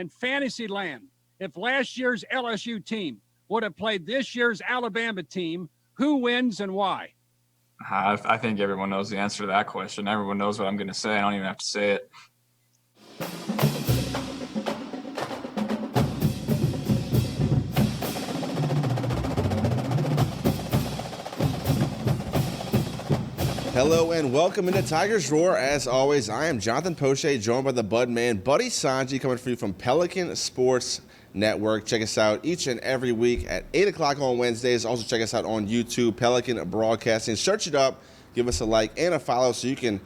in fantasy land, if last year's LSU team would have played this year's Alabama team, who wins and why? I think everyone knows the answer to that question. Everyone knows what I'm going to say. I don't even have to say it. Hello and welcome into Tigers Roar. As always, I am Jonathan Poche, joined by the Bud Man, Buddy Sanji, coming for you from Pelican Sports Network. Check us out each and every week at 8 o'clock on Wednesdays. Also check us out on YouTube, Pelican Broadcasting. Search it up, give us a like and a follow so you can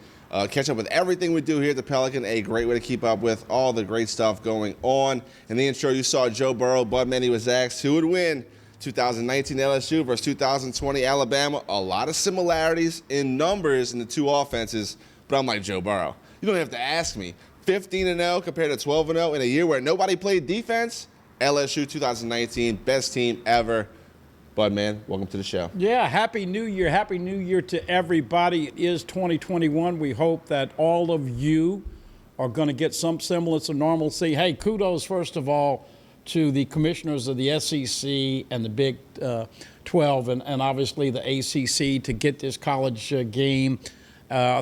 catch up with everything we do here at the Pelican. A great way to keep up with all the great stuff going on. In the intro, you saw Joe Burrow. Bud Man, he was asked who would win 2019 LSU versus 2020 Alabama. A lot of similarities in numbers in the two offenses, but I'm like Joe Burrow. You don't have to ask me. 15-0 compared to 12-0 in a year where nobody played defense. LSU 2019, best team ever. Bud Man, welcome to the show. Yeah, Happy New Year. Happy New Year to everybody. It is 2021. We hope that all of you are going to get some semblance of normalcy. Hey, kudos, first of all, to the commissioners of the SEC and the Big 12 and obviously the ACC to get this college game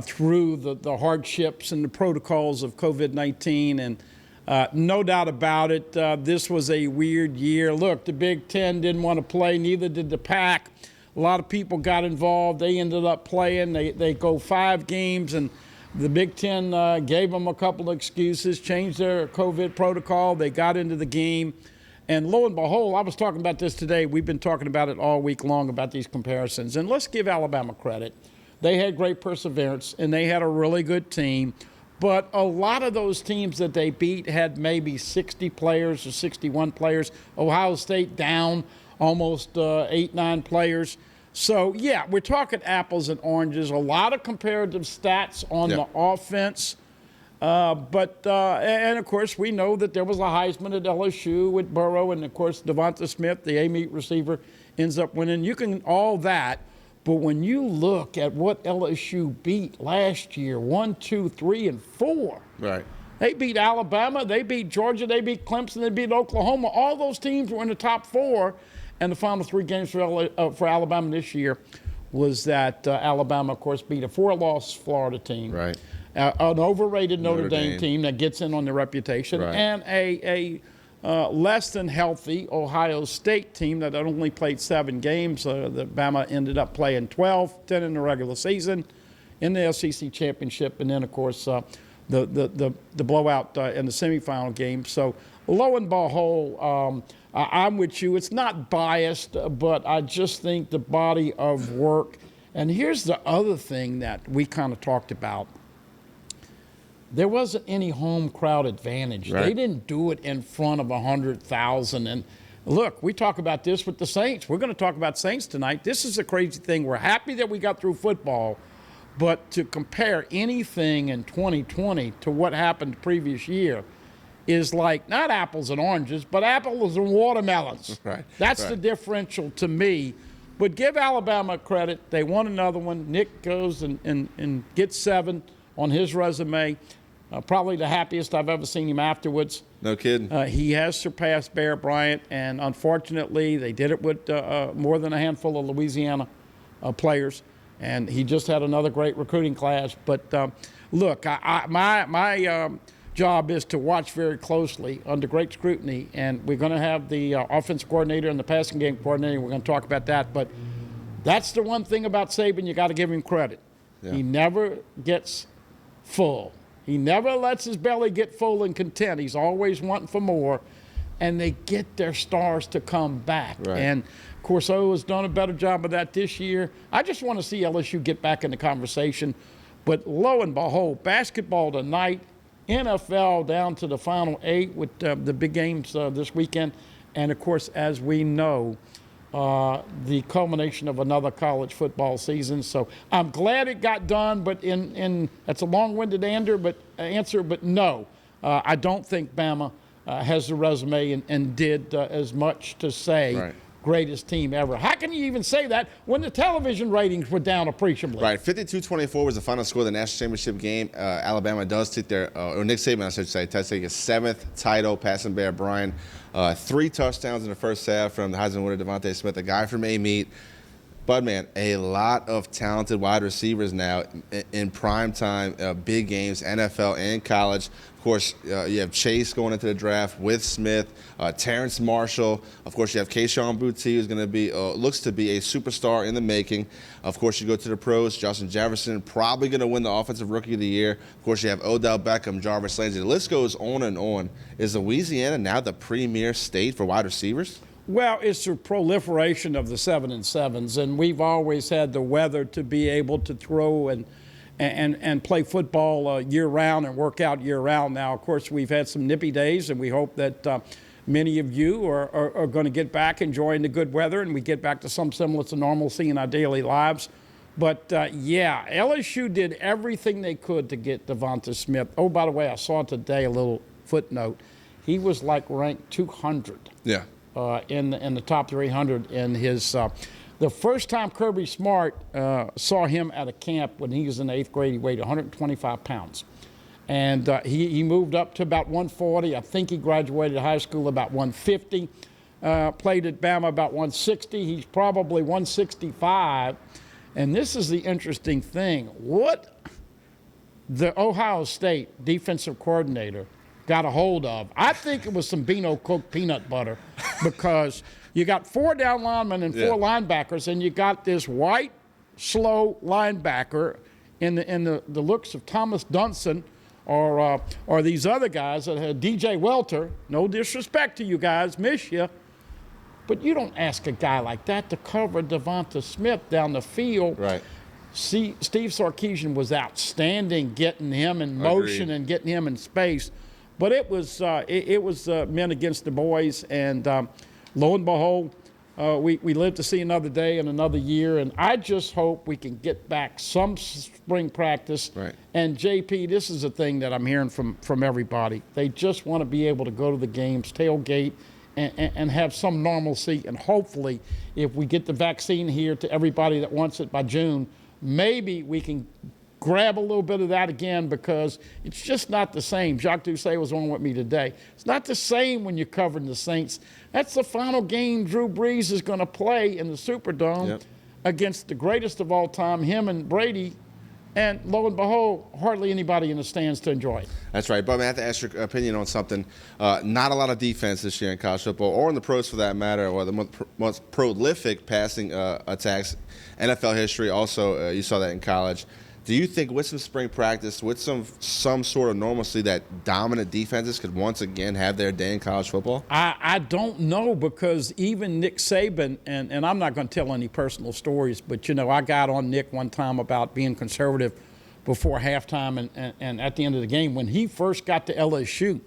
through the hardships and the protocols of COVID-19. And no doubt about it, this was a weird year. Look, the Big Ten didn't want to play, neither did the Pac. A lot of people got involved. They ended up playing. They go 5 games, and the Big Ten gave them a couple of excuses, changed their COVID protocol. They got into the game. And lo and behold, I was talking about this today. We've been talking about it all week long about these comparisons. And let's give Alabama credit. They had great perseverance, and they had a really good team. But a lot of those teams that they beat had maybe 60 players or 61 players. Ohio State down almost 8, 9 players. So, yeah, we're talking apples and oranges. A lot of comparative stats on the offense. And, of course, we know that there was a Heisman at LSU with Burrow. And, of course, Devonta Smith, the A-Meet receiver, ends up winning. You can all that. But when you look at what LSU beat last year, 1, 2, 3, and 4. Right. They beat Alabama. They beat Georgia. They beat Clemson. They beat Oklahoma. All those teams were in the top 4. And the final 3 games for Alabama this year was that Alabama, of course, beat a 4-loss Florida team, right? An overrated Notre Dame team that gets in on their reputation, right, and a less than healthy Ohio State team that had only played 7 games. The Bama ended up playing 12, 10 in the regular season, in the SEC championship, and then, of course, the blowout in the semifinal game. So, lo and behold, I'm with you. It's not biased, but I just think the body of work. And here's the other thing that we kind of talked about. There wasn't any home crowd advantage. Right. They didn't do it in front of 100,000. And look, we talk about this with the Saints. We're going to talk about Saints tonight. This is a crazy thing. We're happy that we got through football, but to compare anything in 2020 to what happened the previous year is like not apples and oranges, but apples and watermelons. Right. That's the differential to me. But give Alabama credit. They won another one. Nick goes and gets 7 on his resume. Probably the happiest I've ever seen him afterwards. No kidding. He has surpassed Bear Bryant, and unfortunately, they did it with more than a handful of Louisiana players. And he just had another great recruiting class. But look, my job is to watch very closely under great scrutiny, and we're going to have the offensive coordinator and the passing game coordinator. We're going to talk about that. But that's the one thing about Saban, you got to give him credit. Yeah. He never gets full. He never lets his belly get full and content. He's always wanting for more, and they get their stars to come back. Right. And Corso has done a better job of that this year. I just want to see LSU get back in the conversation. But lo and behold, basketball tonight, NFL down to the final 8 with the big games this weekend. And, of course, as we know, the culmination of another college football season. So I'm glad it got done, but that's a long-winded answer, but no, I don't think Bama has the resume and did as much to say greatest team ever. How can you even say that when the television ratings were down appreciably? Right, 52-24 was the final score of the national championship game. Alabama does take or Nick Saban, I should say, taking his 7th title, passing Bear Bryant. 3 touchdowns in the first half from the Heisman winner Devontae Smith, a guy from A-Meet. But, man, a lot of talented wide receivers now in prime time, big games, NFL and college. Of course, you have Chase going into the draft with Smith, Terrence Marshall. Of course, you have Kayshon Boutte, who's going to be looks to be a superstar in the making. Of course, you go to the pros. Justin Jefferson probably going to win the Offensive Rookie of the Year. Of course, you have Odell Beckham, Jarvis Landry. The list goes on and on. Is Louisiana now the premier state for wide receivers? Well, it's the proliferation of the 7-7s, and we've always had the weather to be able to throw and play football year-round and work out year-round. Now, of course, we've had some nippy days, and we hope that many of you are going to get back enjoying the good weather, and we get back to some semblance of normalcy in our daily lives. But, yeah, LSU did everything they could to get Devonta Smith. Oh, by the way, I saw today a little footnote. He was like ranked 200. Yeah. In the top 300 in his the first time Kirby Smart saw him at a camp when he was in the 8th grade, he weighed 125 pounds. And he moved up to about 140. I think he graduated high school about 150. Played at Bama about 160. He's probably 165. And this is the interesting thing. What the Ohio State defensive coordinator got a hold of, I think it was some Beano cooked peanut butter, because you got 4 down linemen and 4 linebackers, and you got this white, slow linebacker in the looks of Thomas Dunson or these other guys that had DJ Welter. No disrespect to you guys, miss you. But you don't ask a guy like that to cover Devonta Smith down the field. Right. See, Steve Sarkisian was outstanding getting him in motion and getting him in space. But it was men against the boys, and lo and behold, we live to see another day and another year. And I just hope we can get back some spring practice. Right. And JP, this is a thing that I'm hearing from everybody. They just want to be able to go to the games, tailgate, and have some normalcy. And hopefully, if we get the vaccine here to everybody that wants it by June, maybe we can grab a little bit of that again, because it's just not the same. Jacques Doucet was on with me today. It's not the same when you're covering the Saints. That's the final game Drew Brees is going to play in the Superdome against the greatest of all time, him and Brady. And lo and behold, hardly anybody in the stands to enjoy it. That's right. But I have to ask your opinion on something. Not a lot of defense this year in college football, or in the pros for that matter, or the most prolific passing attacks NFL history. Also, you saw that in college. Do you think with some spring practice, with some sort of normalcy, that dominant defenses could once again have their day in college football? I don't know, because even Nick Saban, and I'm not going to tell any personal stories, but, you know, I got on Nick one time about being conservative before halftime and at the end of the game. When he first got to LSU,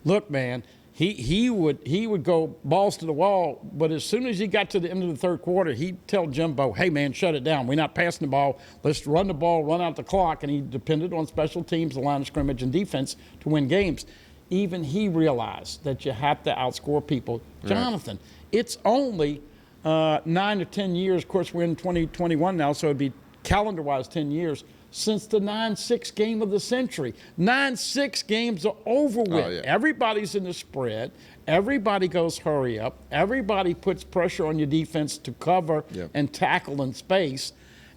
look, man, he would go balls to the wall, but as soon as he got to the end of the third quarter, he'd tell Jimbo, hey, man, shut it down. We're not passing the ball. Let's run the ball, run out the clock. And he depended on special teams, the line of scrimmage, and defense to win games. Even he realized that you have to outscore people. Right. Jonathan, it's only 9 or 10 years. Of course, we're in 2021 now, so it'd be calendar-wise 10 years since the 9-6 game of the century. 9-6 games are over with. Oh, yeah. Everybody's in the spread. Everybody goes hurry up. Everybody puts pressure on your defense to cover and tackle in space.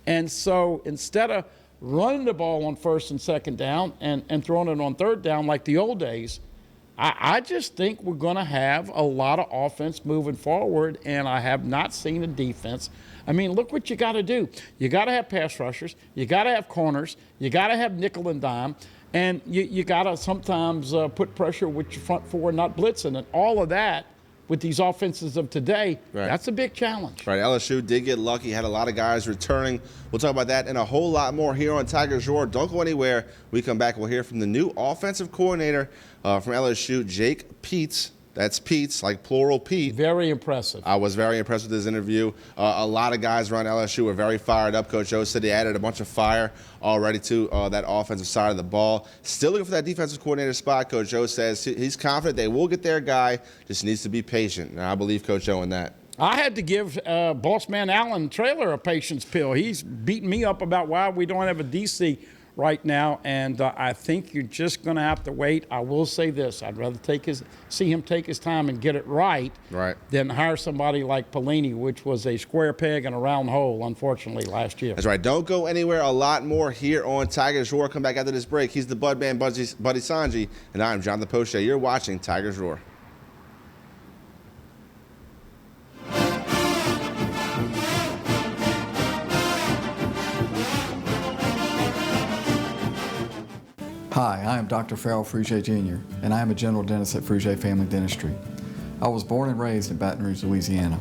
And so instead of running the ball on first and second down and throwing it on third down like the old days, I just think we're going to have a lot of offense moving forward, and I have not seen a defense. I mean, look what you got to do. You got to have pass rushers. You got to have corners. You got to have nickel and dime. And you got to sometimes put pressure with your front four, not blitzing. And all of that with these offenses of today, that's a big challenge. Right, LSU did get lucky, had a lot of guys returning. We'll talk about that and a whole lot more here on Tigers Roar. Don't go anywhere. We come back, we'll hear from the new offensive coordinator from LSU, Jake Peetz. That's Peetz, like plural Pete. Very impressive. I was very impressed with his interview. A lot of guys around LSU were very fired up. Coach O said he added a bunch of fire already to that offensive side of the ball. Still looking for that defensive coordinator spot. Coach O says he's confident they will get their guy, just needs to be patient. And I believe Coach O in that. I had to give boss man Alan Traylor a patience pill. He's beating me up about why we don't have a DC right now, and I think you're just going to have to wait. I will say this: I'd rather see him take his time and get it right, than hire somebody like Pelini, which was a square peg in a round hole, unfortunately, last year. That's right. Don't go anywhere. A lot more here on Tigers Roar. Come back after this break. He's the Bud Man, Buddy Sanji, and I'm Jonathan Poche. You're watching Tigers Roar. Hi, I am Dr. Farrell Frugier Jr., and I am a general dentist at Frugier Family Dentistry. I was born and raised in Baton Rouge, Louisiana.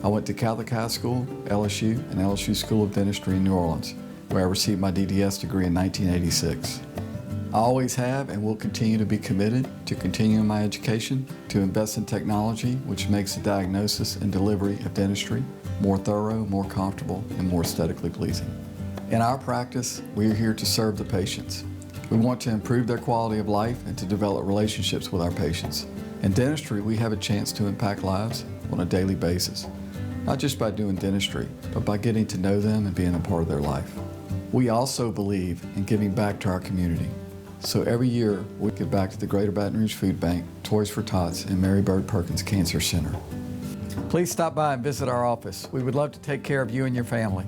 I went to Catholic High School, LSU, and LSU School of Dentistry in New Orleans, where I received my DDS degree in 1986. I always have and will continue to be committed to continuing my education, to invest in technology which makes the diagnosis and delivery of dentistry more thorough, more comfortable, and more aesthetically pleasing. In our practice, we are here to serve the patients. We want to improve their quality of life and to develop relationships with our patients. In dentistry, we have a chance to impact lives on a daily basis, not just by doing dentistry, but by getting to know them and being a part of their life. We also believe in giving back to our community. So every year, we give back to the Greater Baton Rouge Food Bank, Toys for Tots, and Mary Bird Perkins Cancer Center. Please stop by and visit our office. We would love to take care of you and your family.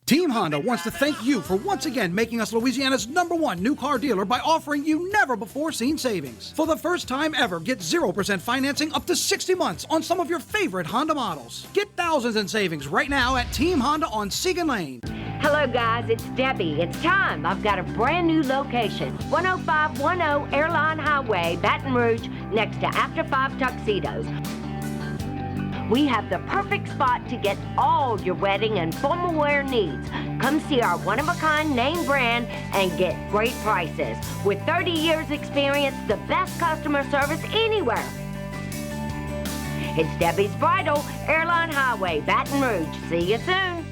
Team Honda wants to thank you for once again making us Louisiana's #1 new car dealer by offering you never-before-seen savings. For the first time ever, get 0% financing up to 60 months on some of your favorite Honda models. Get thousands in savings right now at Team Honda on Siegen Lane. Hello guys, it's Debbie. It's time. I've got a brand new location. 10510 Airline Highway, Baton Rouge, next to After 5 Tuxedos. We have the perfect spot to get all your wedding and formal wear needs. Come see our one-of-a-kind name brand and get great prices. With 30 years experience, the best customer service anywhere. It's Debbie's Bridal, Airline Highway, Baton Rouge. See you soon.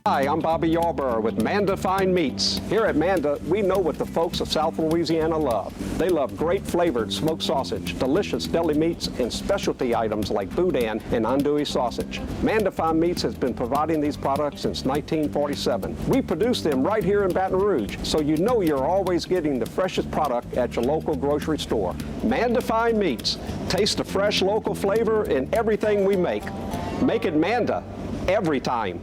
Hi, I'm Bobby Yarborough with Manda Fine Meats. Here at Manda, we know what the folks of South Louisiana love. They love great flavored smoked sausage, delicious deli meats, and specialty items like boudin and andouille sausage. Manda Fine Meats has been providing these products since 1947. We produce them right here in Baton Rouge, so you know you're always getting the freshest product at your local grocery store. Manda Fine Meats. Taste the fresh local flavor in everything we make. Make it Manda every time.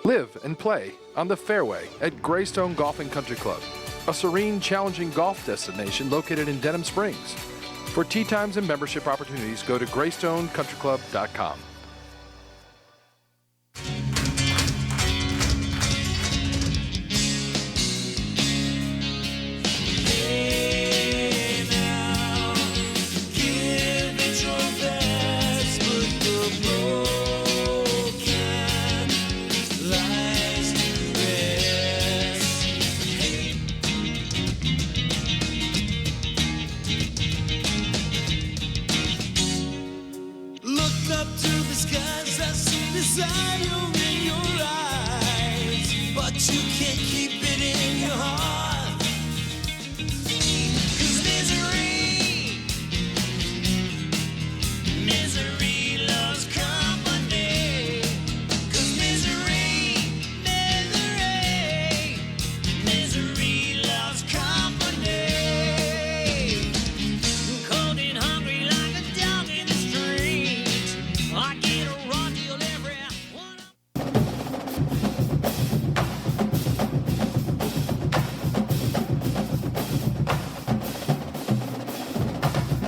Live and play on the fairway at Greystone Golf and Country Club, a serene, challenging golf destination located in Denham Springs. For tee times and membership opportunities, go to GreystoneCountryClub.com.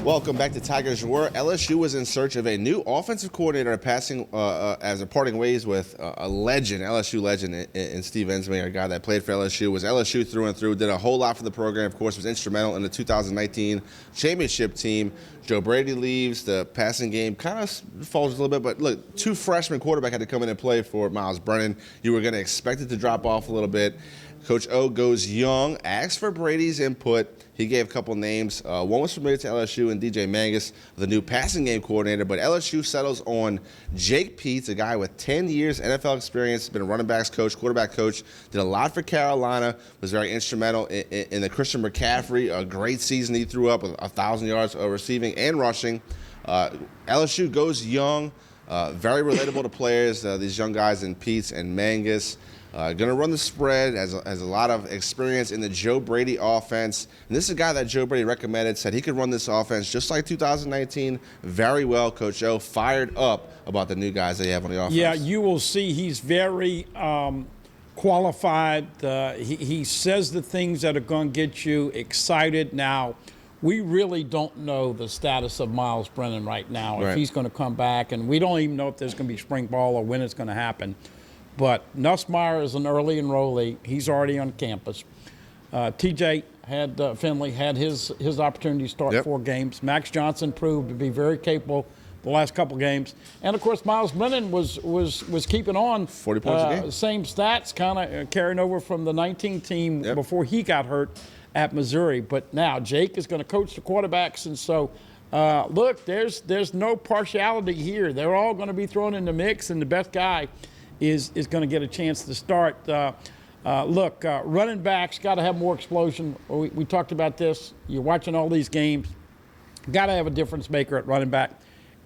Welcome back to Tigers Roar. LSU was in search of a new offensive coordinator, passing as a parting ways with a legend, LSU legend, in Steve Ensminger, a guy that played for LSU, was LSU through and through, did a whole lot for the program, of course, was instrumental in the 2019 championship team. Joe Brady leaves. The passing game kind of falls a little bit. But look, 2 freshman quarterback had to come in and play for Miles Brennan. You were going to expect it to drop off a little bit. Coach O goes young, asked for Brady's input. He gave a couple names. One was familiar to LSU and DJ Mangus, the new passing game coordinator. But LSU settles on Jake Peetz, a guy with 10 years NFL experience, been a running backs coach, quarterback coach, did a lot for Carolina, was very instrumental in the Christian McCaffrey, a great season he threw up with 1,000 yards receiving and rushing. LSU goes young, very relatable to players, these young guys in Peetz and Mangus. Going to run the spread, has a lot of experience in the Joe Brady offense. And this is a guy that Joe Brady recommended, said he could run this offense just like 2019 very well. Coach O fired up about the new guys they have on the offense. Yeah, you will see he's very qualified. He says the things that are going to get you excited. Now, we really don't know the status of Miles Brennan right now, if he's going to come back. And we don't even know if there's going to be spring ball or when it's going to happen. But Nussmeier is an early enrollee. He's already on campus. TJ Finley had his opportunity to start 4 games. Max Johnson proved to be very capable the last couple games. And, of course, Miles Brennan was keeping on. 40 points a game. Same stats, kind of carrying over from the 19 team before he got hurt at Missouri. But now Jake is going to coach the quarterbacks. And so, look, there's no partiality here. They're all going to be thrown in the mix, and the best guy is going to get a chance to start. Running backs got to have more explosion. We talked about this. You're watching all these games. Got to have a difference maker at running back.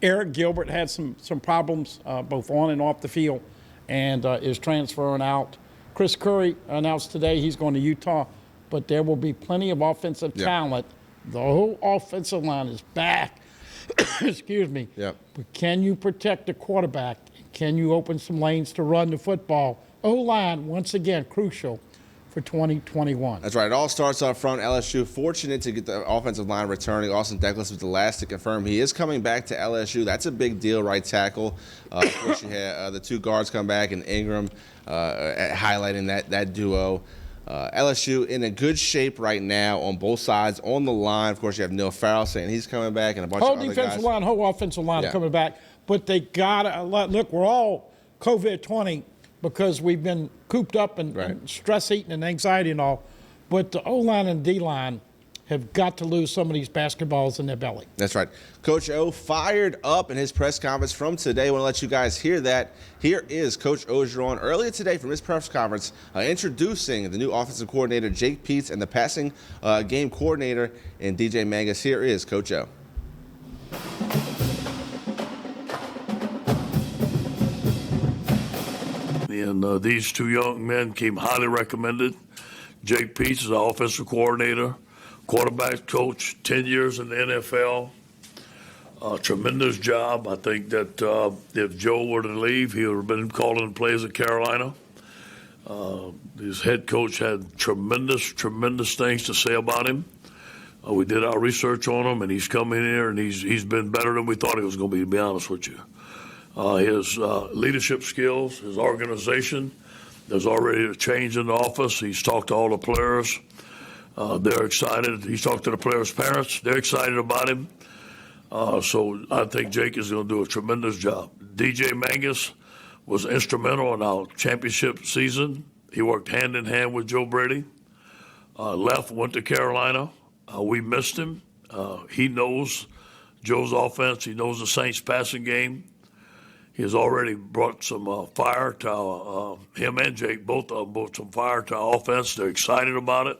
Eric Gilbert had some problems both on and off the field and is transferring out. Chris Curry announced today he's going to Utah, but there will be plenty of offensive talent. The whole offensive line is back. Excuse me. But can you protect the quarterback? Can you open some lanes to run the football? O-line, once again, crucial for 2021. That's right. It all starts up front. LSU fortunate to get the offensive line returning. Austin Deckles was the last to confirm he is coming back to LSU. That's a big deal, right tackle. Of course, you had the 2 guards come back, and Ingram highlighting that duo. LSU in a good shape right now on both sides. On the line, of course, you have Neil Farrell saying he's coming back, and a bunch of other guys. Whole defensive line, whole offensive line coming back. But they got to look. We're all COVID-20 because we've been cooped up and stress eating and anxiety and all. But the O-line and D-line have got to lose some of these basketballs in their belly. That's right. Coach O fired up in his press conference from today. I want to let you guys hear that. Here is Coach Orgeron earlier today from his press conference introducing the new offensive coordinator, Jake Peetz, and the passing game coordinator in DJ Mangus. Here is Coach O. And these 2 young men came highly recommended. Jake Peetz is our offensive coordinator, quarterback coach, 10 years in the NFL. Tremendous job. I think that if Joe were to leave, he would have been calling plays at Carolina. His head coach had tremendous things to say about him. We did our research on him, and he's come in here, and he's been better than we thought he was going to be honest with you. His leadership skills, his organization, there's already a change in the office. He's talked to all the players. They're excited. He's talked to the players' parents. They're excited about him. So I think Jake is going to do a tremendous job. DJ Mangus was instrumental in our championship season. He worked hand in hand with Joe Brady. Went to Carolina. We missed him. He knows Joe's offense. He knows the Saints passing game. He has already brought some fire to him and Jake, both brought some fire to our offense. They're excited about it.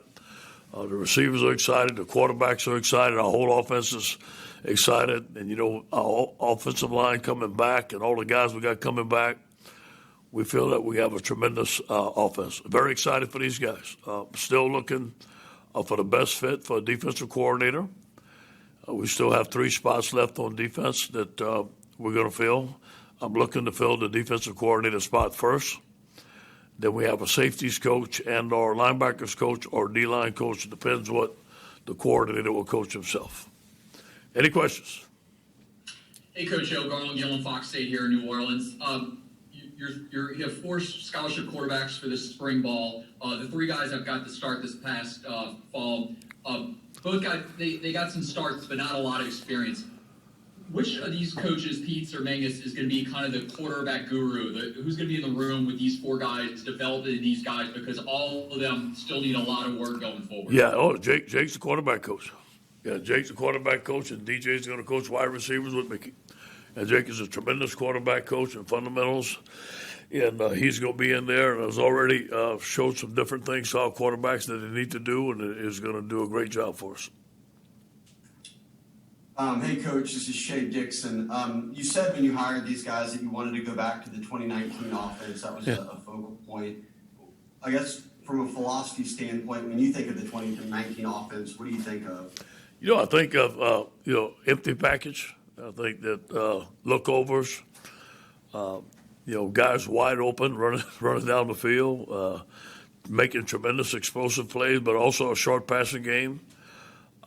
The receivers are excited. The quarterbacks are excited. Our whole offense is excited. And, our offensive line coming back and all the guys we got coming back, we feel that we have a tremendous offense. Very excited for these guys. Still looking for the best fit for a defensive coordinator. We still have 3 spots left on defense that we're going to fill. I'm looking to fill the defensive coordinator spot first. Then we have a safeties coach and our linebackers coach or D-line coach. It depends what the coordinator will coach himself. Any questions? Hey, Coach Joe, Garland Gillen, Fox State here in New Orleans. You have 4 scholarship quarterbacks for this spring ball. The 3 guys that got to start this past fall, both got they got some starts, but not a lot of experience. which of these coaches, Pete's or Mangus, is going to be kind of the quarterback guru? Who's going to be in the room with these four guys, developing these guys, because all of them still need a lot of work going forward? Yeah, Jake's the quarterback coach. Yeah, Jake's the quarterback coach, and DJ's going to coach wide receivers with Mickey. And Jake is a tremendous quarterback coach in fundamentals, and he's going to be in there and has already showed some different things to our quarterbacks that they need to do, and is going to do a great job for us. Hey, Coach, this is Shea Dixon. You said when you hired these guys that you wanted to go back to the 2019 offense. That was a focal point. I guess from a philosophy standpoint, when you think of the 2019 offense, what do you think of? I think of, empty package. I think that lookovers, guys wide open, running down the field, making tremendous explosive plays, but also a short passing game.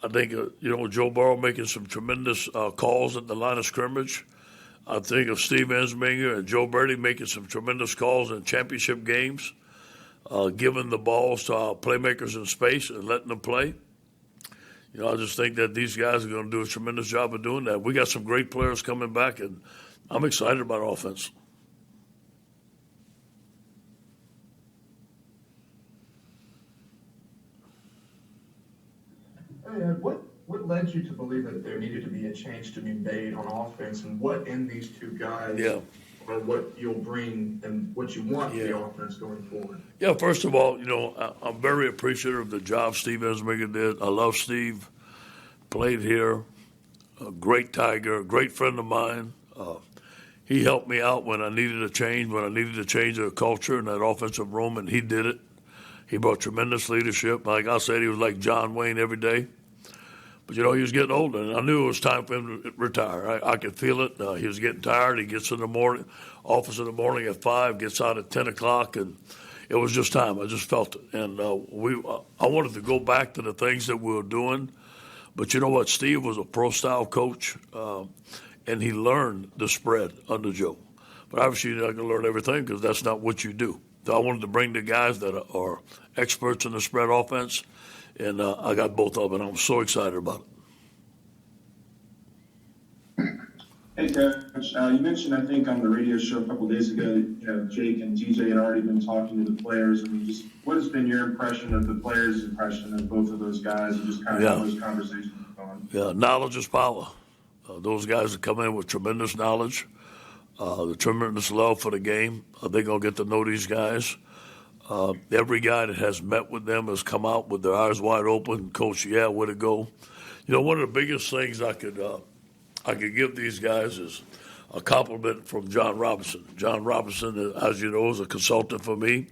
I think, Joe Burrow making some tremendous calls at the line of scrimmage. I think of Steve Ensminger and Joe Brady making some tremendous calls in championship games, giving the balls to our playmakers in space and letting them play. I just think that these guys are going to do a tremendous job of doing that. We got some great players coming back, and I'm excited about our offense. Hey, Ed, what led you to believe that there needed to be a change to be made on offense, and what in these two guys are what you'll bring and what you want for the offense going forward? Yeah, first of all, I'm very appreciative of the job Steve Ensminger did. I love Steve. Played here, a great Tiger, a great friend of mine. He helped me out when I needed a change, the culture in that offensive room, and he did it. He brought tremendous leadership. Like I said, he was like John Wayne every day. But, he was getting older, and I knew it was time for him to retire. I could feel it. He was getting tired. He gets in the morning, office in the morning at 5, gets out at 10 o'clock, and it was just time. I just felt it. And I wanted to go back to the things that we were doing. But you know what? Steve was a pro-style coach, and he learned the spread under Joe. But obviously you're not going to learn everything because that's not what you do. So I wanted to bring the guys that are experts in the spread offense, and I got both of them, and I'm so excited about it. Hey, Coach. You mentioned, I think, on the radio show a couple of days ago, Jake and DJ had already been talking to the players. I mean, just what has been your impression of the players' impression of both of those guys, and just kind of how those conversations have gone? Yeah, knowledge is power. Those guys have come in with tremendous knowledge, the tremendous love for the game. They're going to get to know these guys. Every guy that has met with them has come out with their eyes wide open. Coach, way to go. One of the biggest things I could give these guys is a compliment from John Robinson. John Robinson, as you know, is a consultant for me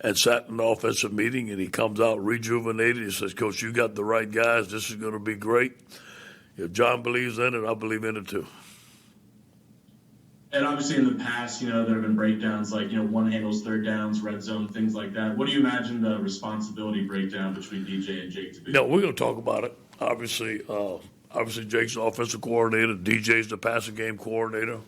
and sat in the offensive meeting, and he comes out rejuvenated. He says, Coach, you got the right guys. This is going to be great. If John believes in it, I believe in it too. And obviously in the past, there have been breakdowns like, one handles third downs, red zone, things like that. What do you imagine the responsibility breakdown between DJ and Jake to be? No, we're going to talk about it. Obviously, Jake's the offensive coordinator. DJ's the passing game coordinator.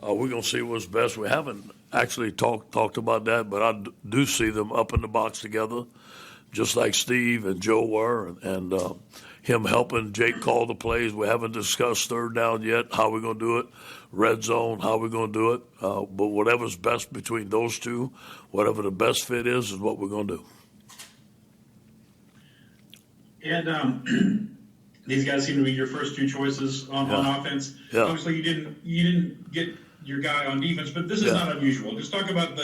We're going to see what's best. We haven't actually talked about that, but I do see them up in the box together, just like Steve and Joe were, and him helping Jake call the plays. We haven't discussed third down yet, how we're going to do it, red zone, how we're going to do it. But whatever's best between those two, whatever the best fit is what we're going to do. And these guys seem to be your first two choices on offense. Yeah. Obviously, you didn't get your guy on defense, but this is not unusual. Just talk about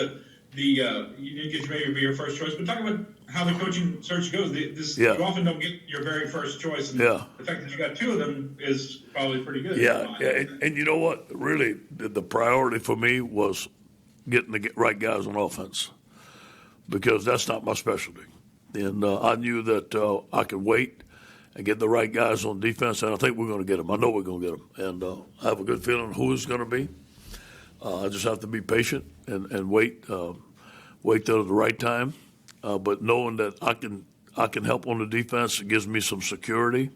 you didn't get maybe be your first choice, but talk about how the coaching search goes. You often don't get your very first choice, and the fact that you got two of them is probably pretty good. And you know what? Really, the priority for me was getting the right guys on offense because that's not my specialty. And I knew that I could wait and get the right guys on defense, and I think we're going to get them. I know we're going to get them, and I have a good feeling who it's going to be. I just have to be patient and wait till the right time. But knowing that I can help on the defense, it gives me some security.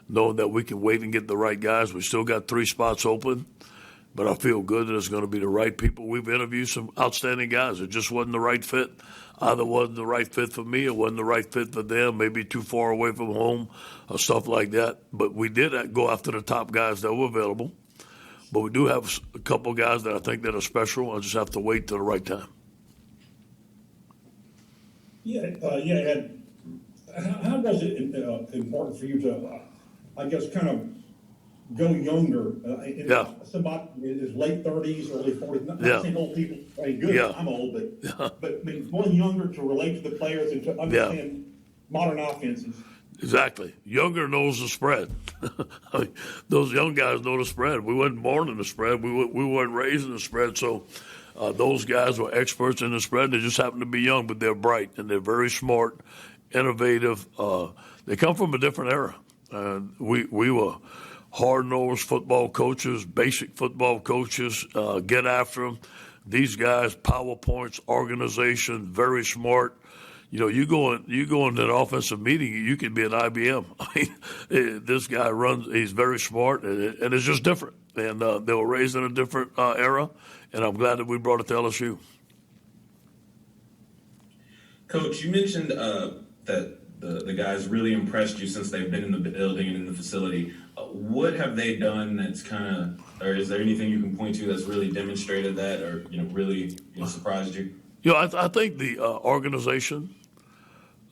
Knowing that we can wait and get the right guys. We still got 3 spots open, but I feel good that it's going to be the right people. We've interviewed some outstanding guys. It just wasn't the right fit. Either wasn't the right fit for me or wasn't the right fit for them, maybe too far away from home or stuff like that. But we did go after the top guys that were available. But we do have a couple guys that I think that are special. I just have to wait till the right time. Ed, how was it important for you to, I guess, kind of go younger? Somebody in his late 30s, early 40s, not saying old people ain't good, I'm old, but I mean, going younger to relate to the players and to understand modern offenses. Exactly. Younger knows the spread. I mean, those young guys know the spread. We weren't born in the spread. We weren't raised in the spread. So those guys were experts in the spread. They just happen to be young, but they're bright and they're very smart, innovative. They come from a different era. We were hard-nosed football coaches, basic football coaches, get after them. These guys, PowerPoints, organization, very smart. You know, you go into an offensive meeting, you can be an IBM. I mean, this guy he's very smart, and it's just different. And they were raised in a different era, and I'm glad that we brought it to LSU. Coach, you mentioned that the guys really impressed you since they've been in the building and in the facility. What have they done that's kind of, or is there anything you can point to that's really demonstrated that, or really surprised you? You know, I think the organization,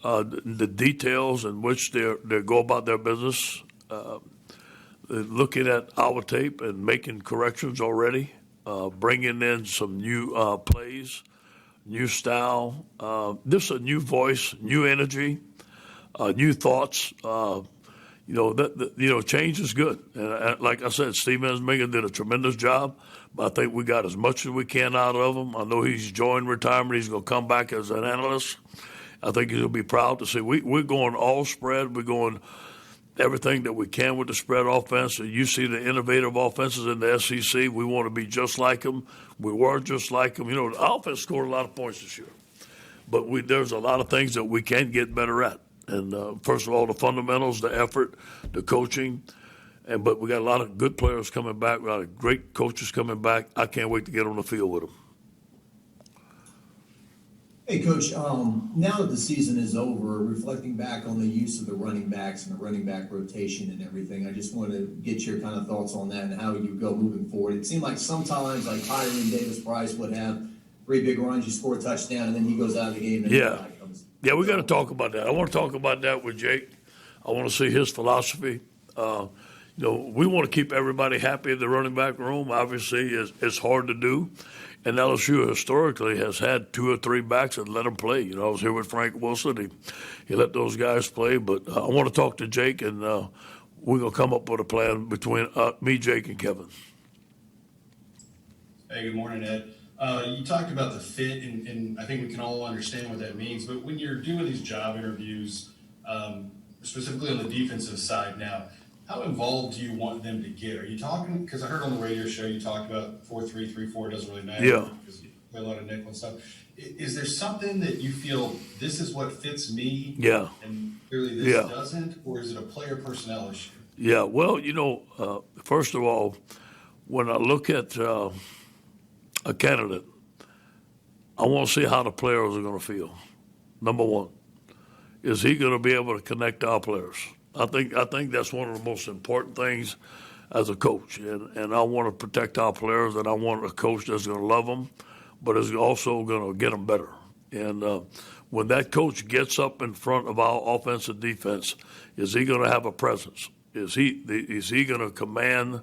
the details in which they go about their business, looking at our tape and making corrections already, bringing in some new plays, new style, just a new voice, new energy, new thoughts. Change is good. And like I said, Steve Ensminger did a tremendous job. But I think we got as much as we can out of him. I know he's joined retirement. He's going to come back as an analyst. I think he'll be proud to see we're going all spread. We're going everything that we can with the spread offense. You see the innovative offenses in the SEC. We want to be just like them. We were just like them. You know, the offense scored a lot of points this year. But there's a lot of things that we can get better at. And first of all, the fundamentals, the effort, the coaching. But we got a lot of good players coming back, a lot of great coaches coming back. I can't wait to get on the field with them. Hey, Coach, now that the season is over, reflecting back on the use of the running backs and the running back rotation and everything, I just want to get your kind of thoughts on that and how you go moving forward. It seemed like sometimes, like Tyrion Davis-Price would have 3 big runs, you score a touchdown, and then he goes out of the game. And Yeah, we got to talk about that. I want to talk about that with Jake. I want to see his philosophy. We want to keep everybody happy in the running back room. Obviously, it's hard to do. And LSU historically has had 2 or 3 backs that let them play. I was here with Frank Wilson. He let those guys play. But I want to talk to Jake, and we're going to come up with a plan between me, Jake, and Kevin. Hey, good morning, Ed. You talked about the fit, and I think we can all understand what that means. But when you're doing these job interviews, specifically on the defensive side now, how involved do you want them to get? Are you talking, because I heard on the radio show you talked about 4-3, 3-4, doesn't really matter. Yeah. Because you play a lot of nickel and stuff. Is there something that you feel this is what fits me? Yeah. And clearly this doesn't? Or is it a player personnel issue? Yeah, well, first of all, when I look at a candidate, I want to see how the players are going to feel. Number one, is he going to be able to connect our players? I think that's one of the most important things as a coach, and I want to protect our players, and I want a coach that's going to love them, but is also going to get them better. And when that coach gets up in front of our offense and defense, is he going to have a presence? Is he going to command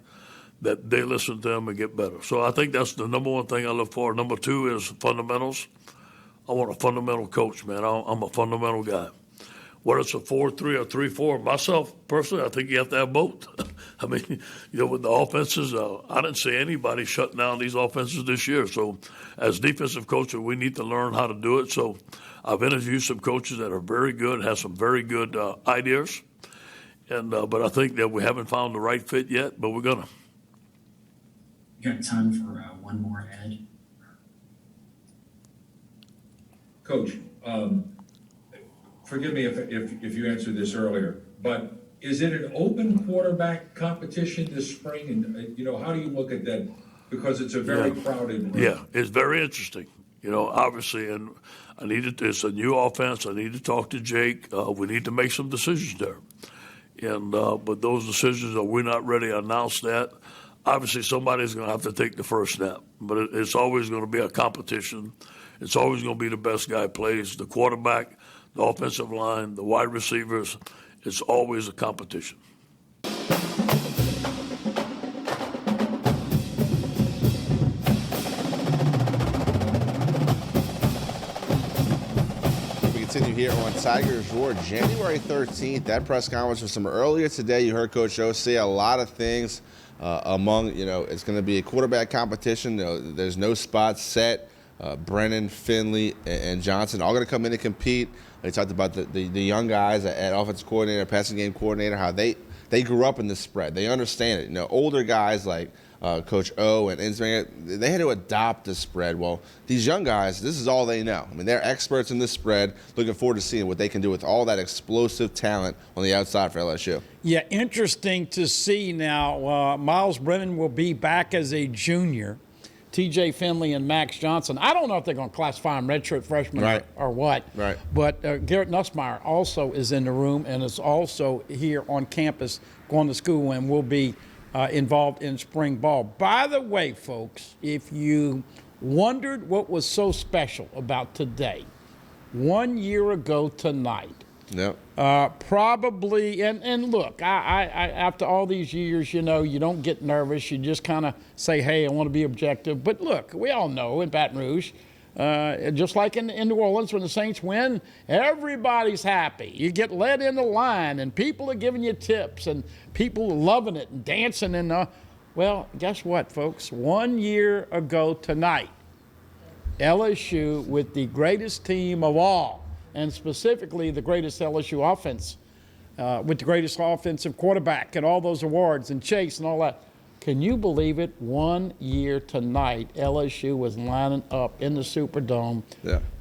that they listen to him and get better? So I think that's the number one thing I look for. Number 2 is fundamentals. I want a fundamental coach, man. I'm a fundamental guy. Whether it's a 4-3 or 3-4, myself personally, I think you have to have both. I mean, with the offenses, I didn't see anybody shutting down these offenses this year. So as defensive coaches, we need to learn how to do it. So I've interviewed some coaches that are very good, have some very good ideas. And but I think that we haven't found the right fit yet, but we're going to. You got time for one more, Ed? Coach, forgive me if you answered this earlier, but is it an open quarterback competition this spring? And how do you look at that because it's a very crowded room. Yeah, it's very interesting. You know, obviously, and it's a new offense. I need to talk to Jake. We need to make some decisions there. And but those decisions, we're not ready to announce that. Obviously, somebody's going to have to take the first step. But it's always going to be a competition. It's always going to be the best guy plays, the quarterback, the offensive line, the wide receivers. It's always a competition. Continue here on Tigers Roar, January 13th. That press conference was from earlier today. You heard Coach O say a lot of things among, it's going to be a quarterback competition. There's no spots set. Brennan, Finley, and Johnson all going to come in and compete. They talked about the young guys at offensive coordinator, passing game coordinator, how they grew up in the spread. They understand it. Older guys like Coach O and Insminger, they had to adopt the spread. Well, these young guys, this is all they know. I mean, they're experts in this spread. Looking forward to seeing what they can do with all that explosive talent on the outside for LSU. Yeah, interesting to see now. Miles Brennan will be back as a junior. TJ Finley and Max Johnson. I don't know if they're going to classify them redshirt freshmen or what. Right. But Garrett Nussmeier also is in the room and is also here on campus going to school and will be involved in spring ball. By the way, folks, if you wondered what was so special about today, 1 year ago tonight, probably, and look, I after all these years, you don't get nervous. You just kind of say, hey, I want to be objective. But look, we all know in Baton Rouge, just like in New Orleans, when the Saints win, everybody's happy. You get led in the line, and people are giving you tips, and people are loving it and dancing. And well, guess what, folks? 1 year ago tonight, LSU with the greatest team of all, and specifically the greatest LSU offense, with the greatest offensive quarterback and all those awards and Chase and all that. Can you believe it? 1 year tonight, LSU was lining up in the Superdome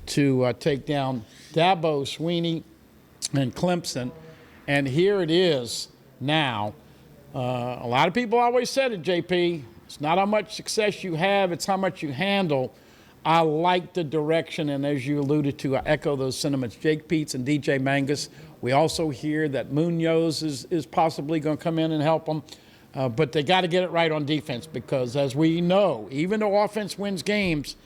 to take down Dabo Swinney and Clemson. And here it is now. A lot of people always said it, JP. It's not how much success you have, it's how much you handle. I like the direction, and as you alluded to, I echo those sentiments. Jake Peetz and DJ Mangus. We also hear that Munoz is possibly going to come in and help them. But they got to get it right on defense because, as we know, even though offense wins games,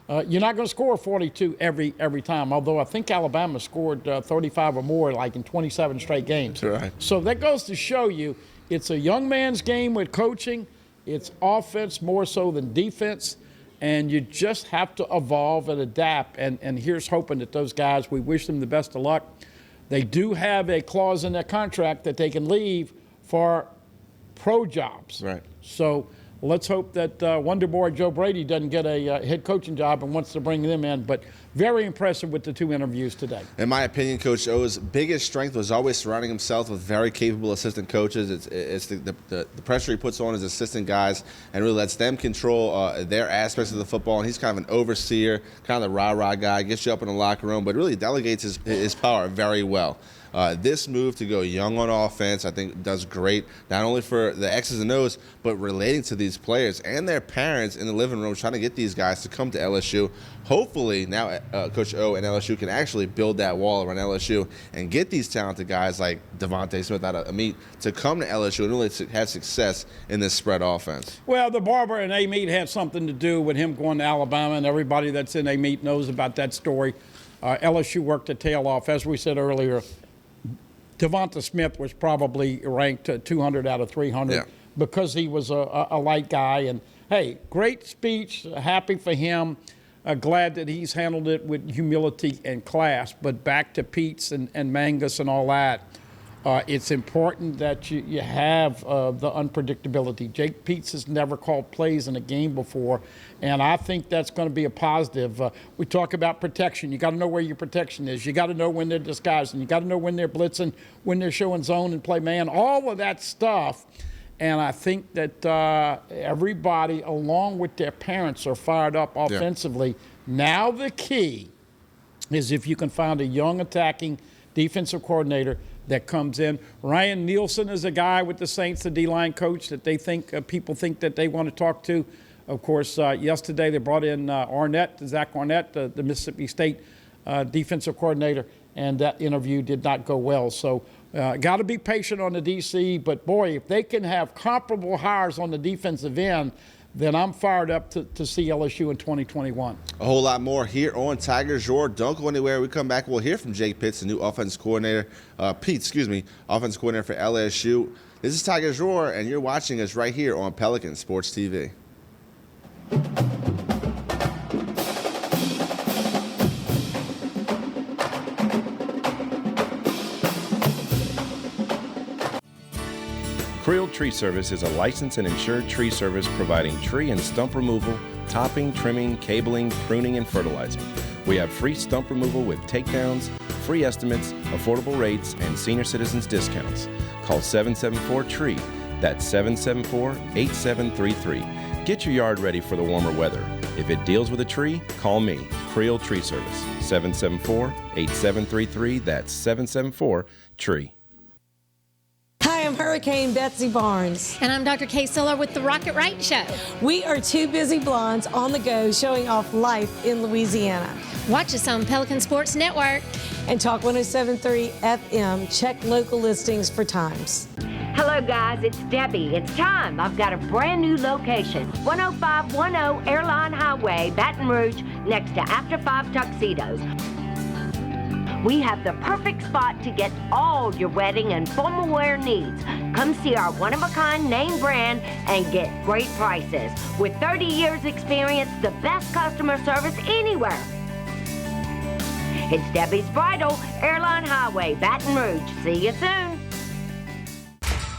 you're not going to score 42 every time, although I think Alabama scored 35 or more like in 27 straight games. Right. So that goes to show you it's a young man's game with coaching. It's offense more so than defense. And you just have to evolve and adapt. And here's hoping that those guys, we wish them the best of luck. They do have a clause in their contract that they can leave for pro jobs. Right. So let's hope that Wonder Boy Joe Brady doesn't get a head coaching job and wants to bring them in. But very impressive with the two interviews today. In my opinion, Coach O's biggest strength was always surrounding himself with very capable assistant coaches. It's the pressure he puts on his assistant guys and really lets them control their aspects of the football. And he's kind of an overseer, kind of the rah-rah guy, gets you up in the locker room, but really delegates his power very well. This move to go young on offense, I think, does great, not only for the X's and O's, but relating to these players and their parents in the living room, trying to get these guys to come to LSU. Hopefully, now Coach O and LSU can actually build that wall around LSU and get these talented guys like Devontae Smith out of Amite to come to LSU and really have success in this spread offense. Well, the Barber and Amite had something to do with him going to Alabama, and everybody that's in Amite knows about that story. LSU worked the tail off. As we said earlier, Devonta Smith was probably ranked 200 out of 300 because he was a light guy. And, hey, great speech, happy for him. Glad that he's handled it with humility and class. But back to Peetz and Mangus and all that, it's important that you have the unpredictability. Jake Peetz has never called plays in a game before, and I think that's going to be a positive. We talk about protection. You got to know where your protection is. You got to know when they're disguising. You got to know when they're blitzing, when they're showing zone and play man, all of that stuff. And I think that everybody, along with their parents, are fired up offensively. Now the key is if you can find a young attacking defensive coordinator that comes in. Ryan Nielsen is a guy with the Saints, the D-line coach that they think people think that they want to talk to. Of course, yesterday they brought in Zach Arnett, the Mississippi State defensive coordinator, and that interview did not go well. So got to be patient on the DC, but boy, if they can have comparable hires on the defensive end, then I'm fired up to see LSU in 2021. A whole lot more here on Tigers Roar. Don't go anywhere. We come back, we'll hear from Jake Pitts, the new offense coordinator, offense coordinator for LSU. This is Tigers Roar, and you're watching us right here on Pelican Sports TV. Creel Tree Service is a licensed and insured tree service providing tree and stump removal, topping, trimming, cabling, pruning, and fertilizing. We have free stump removal with takedowns, free estimates, affordable rates, and senior citizens discounts. Call 774-TREE. That's 774-8733. Get your yard ready for the warmer weather. If it deals with a tree, call me, Creel Tree Service, 774-8733. That's 774-TREE. Hi, I'm Hurricane Betsy Barnes. And I'm Dr. Kay Siller with the Rocket Right Show. We are two busy blondes on the go showing off life in Louisiana. Watch us on Pelican Sports Network. And Talk 107.3 FM. Check local listings for times. Hello, guys. It's Debbie. It's time. I've got a brand new location. 10510 Airline Highway, Baton Rouge, next to After 5 Tuxedos. We have the perfect spot to get all your wedding and formal wear needs. Come see our one-of-a-kind name brand and get great prices. With 30 years experience, the best customer service anywhere. It's Debbie's Bridal, Airline Highway, Baton Rouge. See you soon.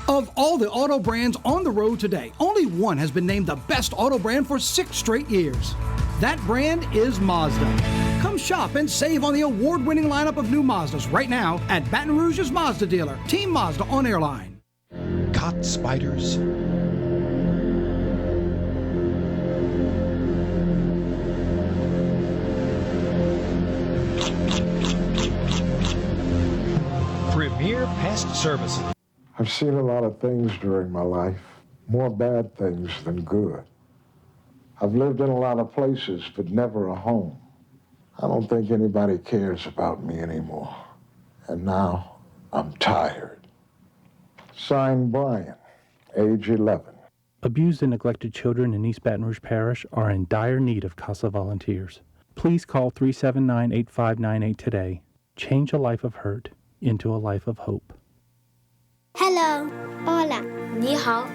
Of all the auto brands on the road today, only one has been named the best auto brand for 6 straight years. That brand is Mazda. Come shop and save on the award-winning lineup of new Mazdas right now at Baton Rouge's Mazda dealer, Team Mazda on Airline. Caught spiders? Premier Pest Services. I've seen a lot of things during my life, more bad things than good. I've lived in a lot of places, but never a home. I don't think anybody cares about me anymore. And now, I'm tired. Signed, Brian, age 11. Abused and neglected children in East Baton Rouge Parish are in dire need of CASA volunteers. Please call 379-8598 today. Change a life of hurt into a life of hope. Hello. Hola. Ni hao.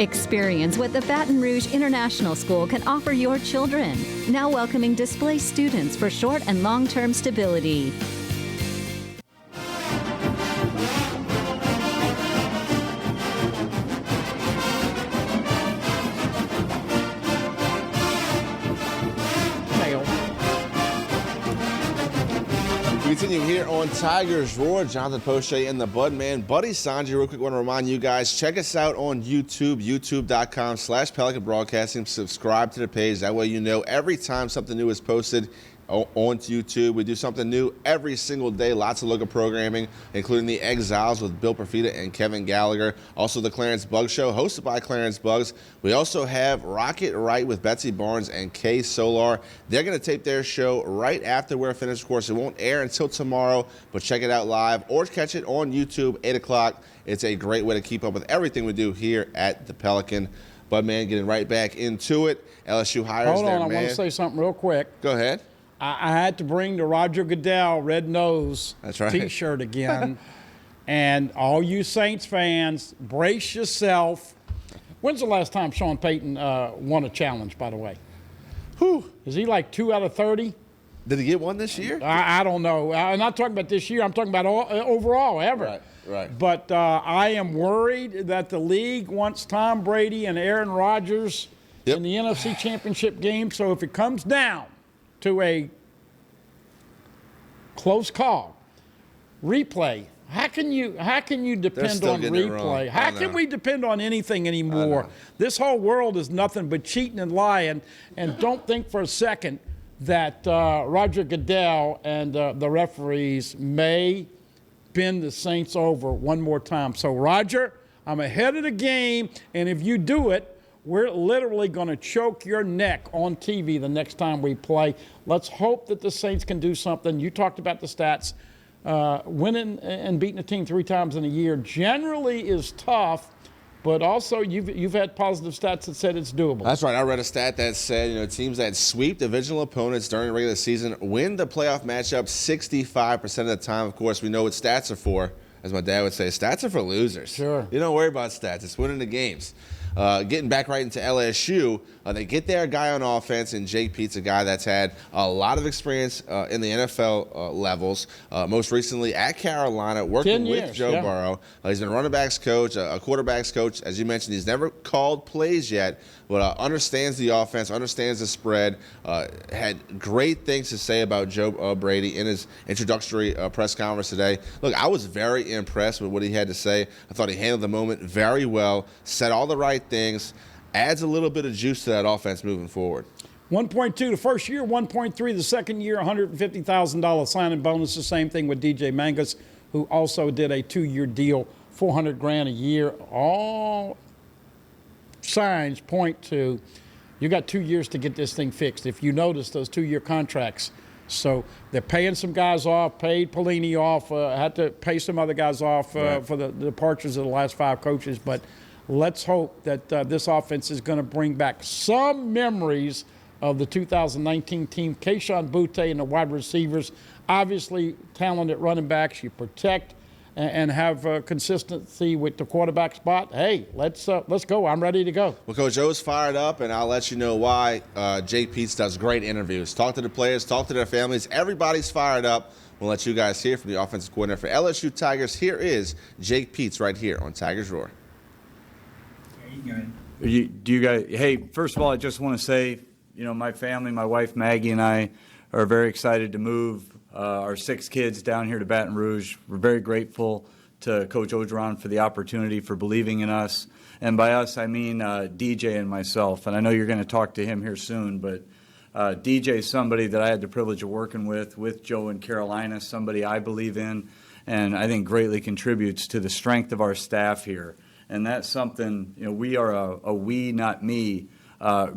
Experience what the Baton Rouge International School can offer your children. Now welcoming displaced students for short and long-term stability. We continue here on Tigers Roar. Jonathan Poche and the Budman, Buddy Sanji. Real quick, want to remind you guys, check us out on YouTube, youtube.com/Pelican Broadcasting. Subscribe to the page. That way you know every time something new is posted onto YouTube. We do something new every single day. Lots of local programming, including the Exiles with Bill Profita and Kevin Gallagher. Also the Clarence Buggs Show, hosted by Clarence Buggs. We also have Rocket Right with Betsy Barnes and Kay Solar. They're going to tape their show right after we're finished. Of course, it won't air until tomorrow, but check it out live or catch it on YouTube, 8 o'clock. It's a great way to keep up with everything we do here at the Pelican. But, man, getting right back into it. LSU hires Hold on, their man. I want to say something real quick. Go ahead. I had to bring the Roger Goodell Red Nose That's right. T-shirt again. And all you Saints fans, brace yourself. When's the last time Sean Payton won a challenge, by the way? Whew. Is he like 2 out of 30? Did he get one this year? I don't know. I'm not talking about this year. I'm talking about overall, ever. Right. But I am worried that the league wants Tom Brady and Aaron Rodgers in the NFC Championship game. So if it comes down to a close call, replay. How can you depend on replay? How can we depend on anything anymore? This whole world is nothing but cheating and lying. And don't think for a second that Roger Goodell and the referees may bend the Saints over one more time. So, Roger, I'm ahead of the game, and if you do it, we're literally going to choke your neck on TV the next time we play. Let's hope that the Saints can do something. You talked about the stats. Winning and beating a team 3 times in a year generally is tough, but also you've had positive stats that said it's doable. That's right. I read a stat that said, teams that sweep divisional opponents during the regular season win the playoff matchup 65% of the time. Of course, we know what stats are for. As my dad would say, stats are for losers. Sure. You don't worry about stats. It's winning the games. Getting back right into LSU, they get their guy on offense, and Jake Peetz, a guy that's had a lot of experience in the NFL levels, most recently at Carolina, working with Joe Burrow. He's been a running backs coach, a quarterbacks coach. As you mentioned, he's never called plays yet, but understands the offense, understands the spread, had great things to say about Joe Brady in his introductory press conference today. Look, I was very impressed with what he had to say. I thought he handled the moment very well, said all the right things, adds a little bit of juice to that offense moving forward. 1.2 the first year, 1.3 the second year, $150,000 signing bonus. The same thing with DJ Mangas, who also did a 2-year deal, $400,000 a year. All signs point to you got 2 years to get this thing fixed. If you notice those 2-year contracts, so they're paying some guys off, paid Pelini off, had to pay some other guys off for the departures of the last 5 coaches, but let's hope that this offense is going to bring back some memories of the 2019 team. Kayshon Boutte and the wide receivers, obviously talented running backs. You protect and have consistency with the quarterback spot. Hey, let's go. I'm ready to go. Well, Coach O's fired up, and I'll let you know why. Jake Peetz does great interviews. Talk to the players, talk to their families. Everybody's fired up. We'll let you guys hear from the offensive coordinator for LSU Tigers. Here is Jake Peetz right here on Tigers Roar. Hey, first of all, I just want to say, my family, my wife Maggie and I are very excited to move our 6 kids down here to Baton Rouge. We're very grateful to Coach Orgeron for the opportunity, for believing in us. And by us, I mean DJ and myself. And I know you're going to talk to him here soon, but DJ is somebody that I had the privilege of working with Joe in Carolina, somebody I believe in, and I think greatly contributes to the strength of our staff here. And that's something, we are a we, not me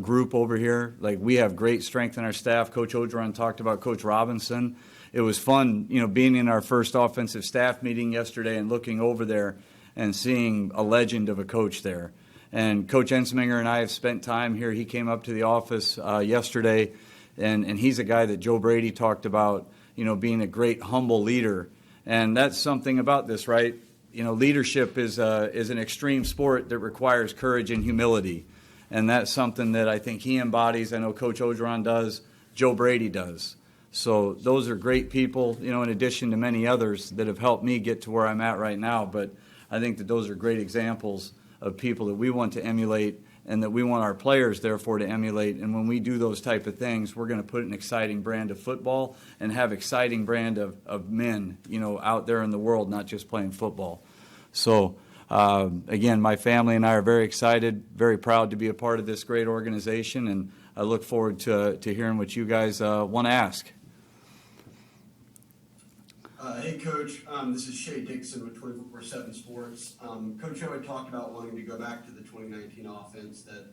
group over here. Like, we have great strength in our staff. Coach Orgeron talked about Coach Robinson. It was fun, being in our first offensive staff meeting yesterday and looking over there and seeing a legend of a coach there. And Coach Ensminger and I have spent time here. He came up to the office yesterday, and he's a guy that Joe Brady talked about, being a great, humble leader. And that's something about this, right? Leadership is an extreme sport that requires courage and humility. And that's something that I think he embodies. I know Coach Orgeron does. Joe Brady does. So those are great people, in addition to many others that have helped me get to where I'm at right now. But I think that those are great examples of people that we want to emulate and that we want our players, therefore, to emulate. And when we do those type of things, we're going to put an exciting brand of football and have exciting brand of men, out there in the world, not just playing football. So, again, my family and I are very excited, very proud to be a part of this great organization, and I look forward to hearing what you guys want to ask. Hey, Coach. This is Shay Dixon with 24/7 Sports. Coach O had talked about wanting to go back to the 2019 offense that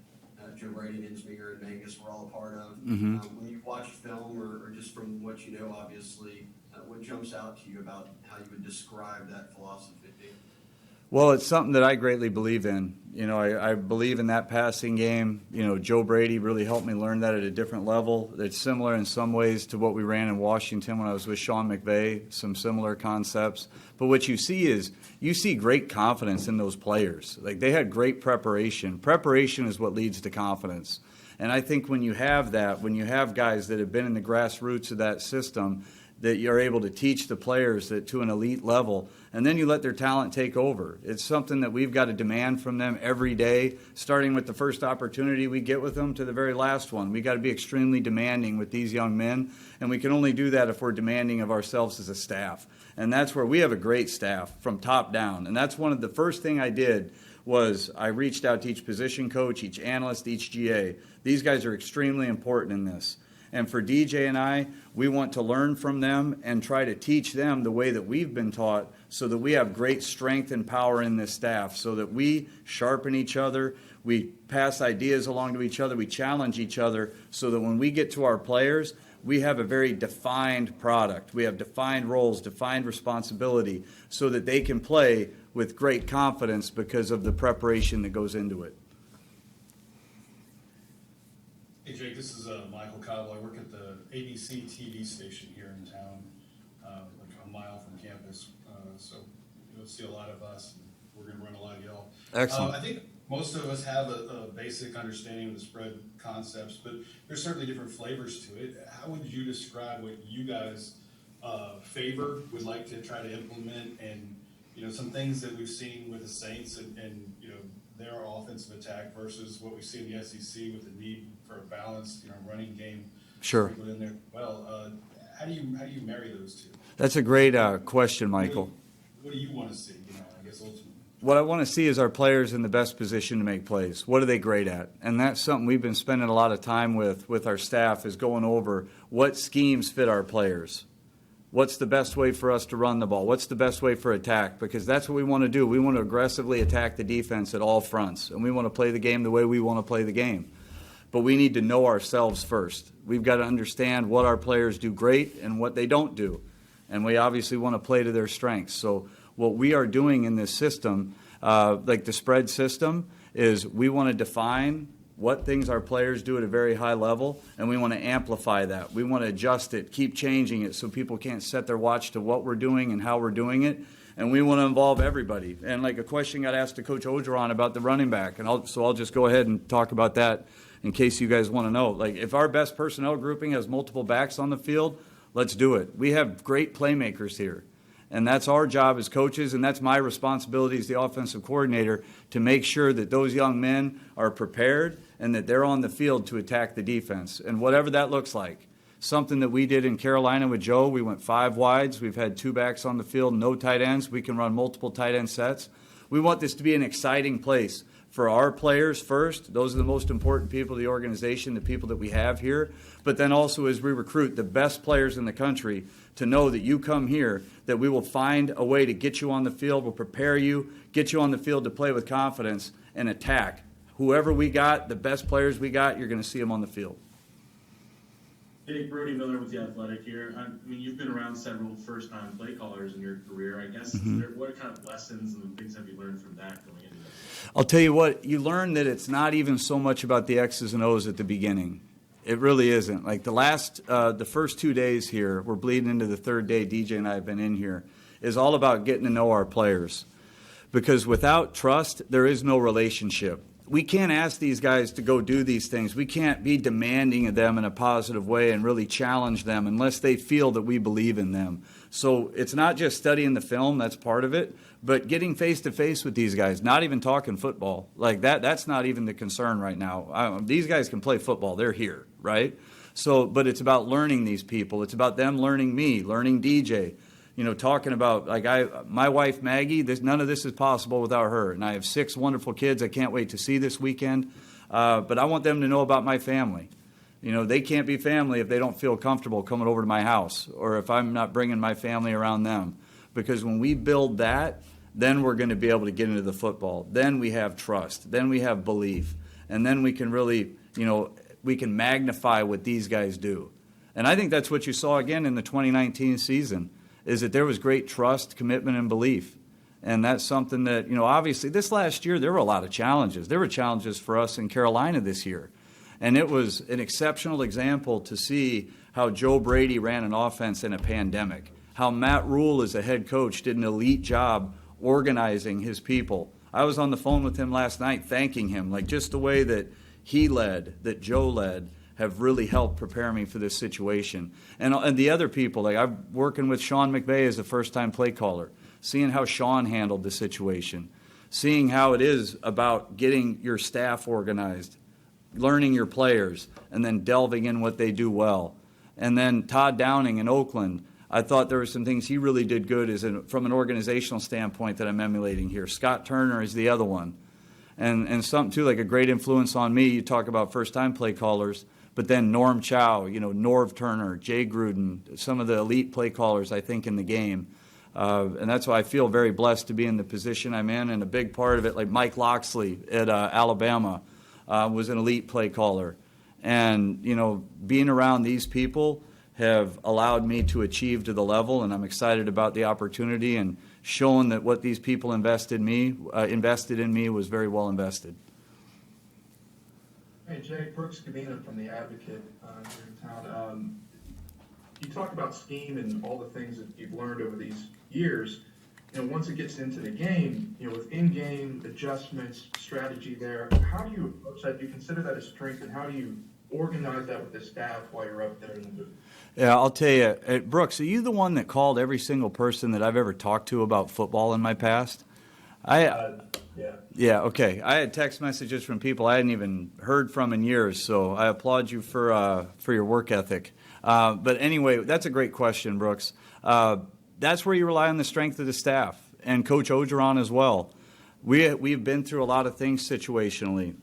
Joe Brady and Ensminger and Mangus were all a part of. Mm-hmm. When you watch film or just from what you know, obviously, what jumps out to you about how you would describe that philosophy? Well, it's something that I greatly believe in. I believe in that passing game. Joe Brady really helped me learn that at a different level. It's similar in some ways to what we ran in Washington when I was with Sean McVay, some similar concepts. But what you see great confidence in those players. Like, they had great preparation. Preparation is what leads to confidence. And I think when you have that, when you have guys that have been in the grassroots of that system, that you're able to teach the players that to an elite level, and then you let their talent take over. It's something that we've got to demand from them every day, starting with the first opportunity we get with them to the very last one. We've got to be extremely demanding with these young men, and we can only do that if we're demanding of ourselves as a staff. And that's where we have a great staff from top down. And that's one of the first thing I did was I reached out to each position coach, each analyst, each GA. These guys are extremely important in this. And for DJ and I, we want to learn from them and try to teach them the way that we've been taught so that we have great strength and power in this staff, so that we sharpen each other, we pass ideas along to each other, we challenge each other, so that when we get to our players, we have a very defined product. We have defined roles, defined responsibility, so that they can play with great confidence because of the preparation that goes into it. Hey Jake, this is Michael Cobble. I work at the ABC TV station here in town, like a mile from campus. So you'll see a lot of us, and we're going to run a lot of y'all. Excellent. I think most of us have a basic understanding of the spread concepts, but there's certainly different flavors to it. How would you describe what you guys favor, would like to try to implement, and some things that we've seen with the Saints and their offensive attack versus what we see in the SEC with the need for a balanced running game? Sure. In there. Well, how do you marry those two? That's a great question, Michael. What do you want to see? I guess ultimately. What I want to see is our players in the best position to make plays. What are they great at? And that's something we've been spending a lot of time with our staff, is going over what schemes fit our players. What's the best way for us to run the ball? What's the best way for attack? Because that's what we want to do. We want to aggressively attack the defense at all fronts, and we want to play the game the way we want to play the game. But we need to know ourselves first. We've got to understand what our players do great and what they don't do. And we obviously want to play to their strengths. So what we are doing in this system, like the spread system, is we want to define what things our players do at a very high level, and we want to amplify that. We want to adjust it, keep changing it so people can't set their watch to what we're doing and how we're doing it. And we want to involve everybody. And like a question got asked to Coach Ogeron about the running back, and I'll just go ahead and talk about that in case you guys want to know. Like, if our best personnel grouping has multiple backs on the field, let's do it. We have great playmakers here. And that's our job as coaches, and that's my responsibility as the offensive coordinator, to make sure that those young men are prepared and that they're on the field to attack the defense. And whatever that looks like. Something that we did in Carolina with Joe, we went 5 wides. We've had 2 backs on the field, no tight ends. We can run multiple tight end sets. We want this to be an exciting place for our players first. Those are the most important people of the organization, the people that we have here. But then also, as we recruit the best players in the country, to know that you come here, that we will find a way to get you on the field, we'll prepare you, get you on the field to play with confidence and attack. Whoever we got, the best players we got, you're going to see them on the field. Hey, Brody Miller with The Athletic here. I mean, you've been around several first-time play callers in your career. I guess, what kind of lessons and things have you learned from that going into this? I'll tell you what, you learn that it's not even so much about the X's and O's at the beginning. It really isn't. Like the first 2 days here, we're bleeding into the third day DJ and I have been in here, is all about getting to know our players. Because without trust, there is no relationship. We can't ask these guys to go do these things. We can't be demanding of them in a positive way and really challenge them unless they feel that we believe in them. So it's not just studying the film, that's part of it, but getting face-to-face with these guys, not even talking football. Like that's not even the concern right now. These guys can play football. They're here, right? So, but it's about learning these people. It's about them learning me, learning DJ. Talking about, my wife, Maggie, none of this is possible without her. And I have 6 wonderful kids I can't wait to see this weekend. But I want them to know about my family. They can't be family if they don't feel comfortable coming over to my house or if I'm not bringing my family around them. Because when we build that, then we're going to be able to get into the football. Then we have trust. Then we have belief. And then we can really, we can magnify what these guys do. And I think that's what you saw again in the 2019 season. Is that there was great trust, commitment, and belief. And that's something that, obviously this last year there were a lot of challenges. There were challenges for us in Carolina this year. And it was an exceptional example to see how Joe Brady ran an offense in a pandemic, how Matt Rule as a head coach did an elite job organizing his people. I was on the phone with him last night thanking him, like just the way that he led, that Joe led, have really helped prepare me for this situation. And the other people, like I'm working with Sean McVay as a first-time play caller, seeing how Sean handled the situation, seeing how it is about getting your staff organized, learning your players, and then delving in what they do well. And then Todd Downing in Oakland, I thought there were some things he really did good from an organizational standpoint that I'm emulating here. Scott Turner is the other one. And something, too, like a great influence on me. You talk about first-time play callers. But then Norm Chow, Norv Turner, Jay Gruden, some of the elite play callers, I think, in the game. And that's why I feel very blessed to be in the position I'm in. And a big part of it, like Mike Loxley at Alabama, was an elite play caller. And, being around these people have allowed me to achieve to the level, and I'm excited about the opportunity and showing that what these people invested in me was very well invested. Hey, Jay, Brooks Gavina from The Advocate here in town. You talk about scheme and all the things that you've learned over these years. Once it gets into the game, with in-game adjustments, strategy there, how do you approach that? Do you consider that a strength, and how do you organize that with the staff while you're up there in the booth? Yeah, I'll tell you, Brooks, are you the one that called every single person that I've ever talked to about football in my past? Yeah, okay. I had text messages from people I hadn't even heard from in years, so I applaud you for your work ethic. But anyway, that's a great question, Brooks. That's where you rely on the strength of the staff and Coach Orgeron as well. We've been through a lot of things situationally.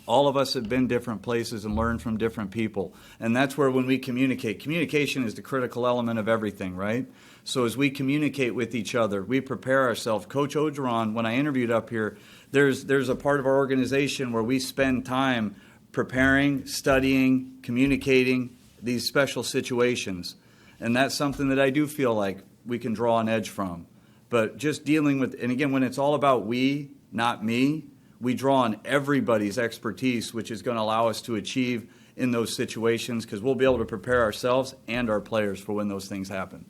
All of us have been different places and learned from different people. And that's where when we communication is the critical element of everything, right? So as we communicate with each other, we prepare ourselves. Coach Orgeron, when I interviewed up here, there's a part of our organization where we spend time preparing, studying, communicating these special situations. And that's something that I do feel like we can draw an edge from. But just dealing with, and again, when it's all about we, not me, we draw on everybody's expertise, which is going to allow us to achieve in those situations, because we'll be able to prepare ourselves and our players for when those things happen.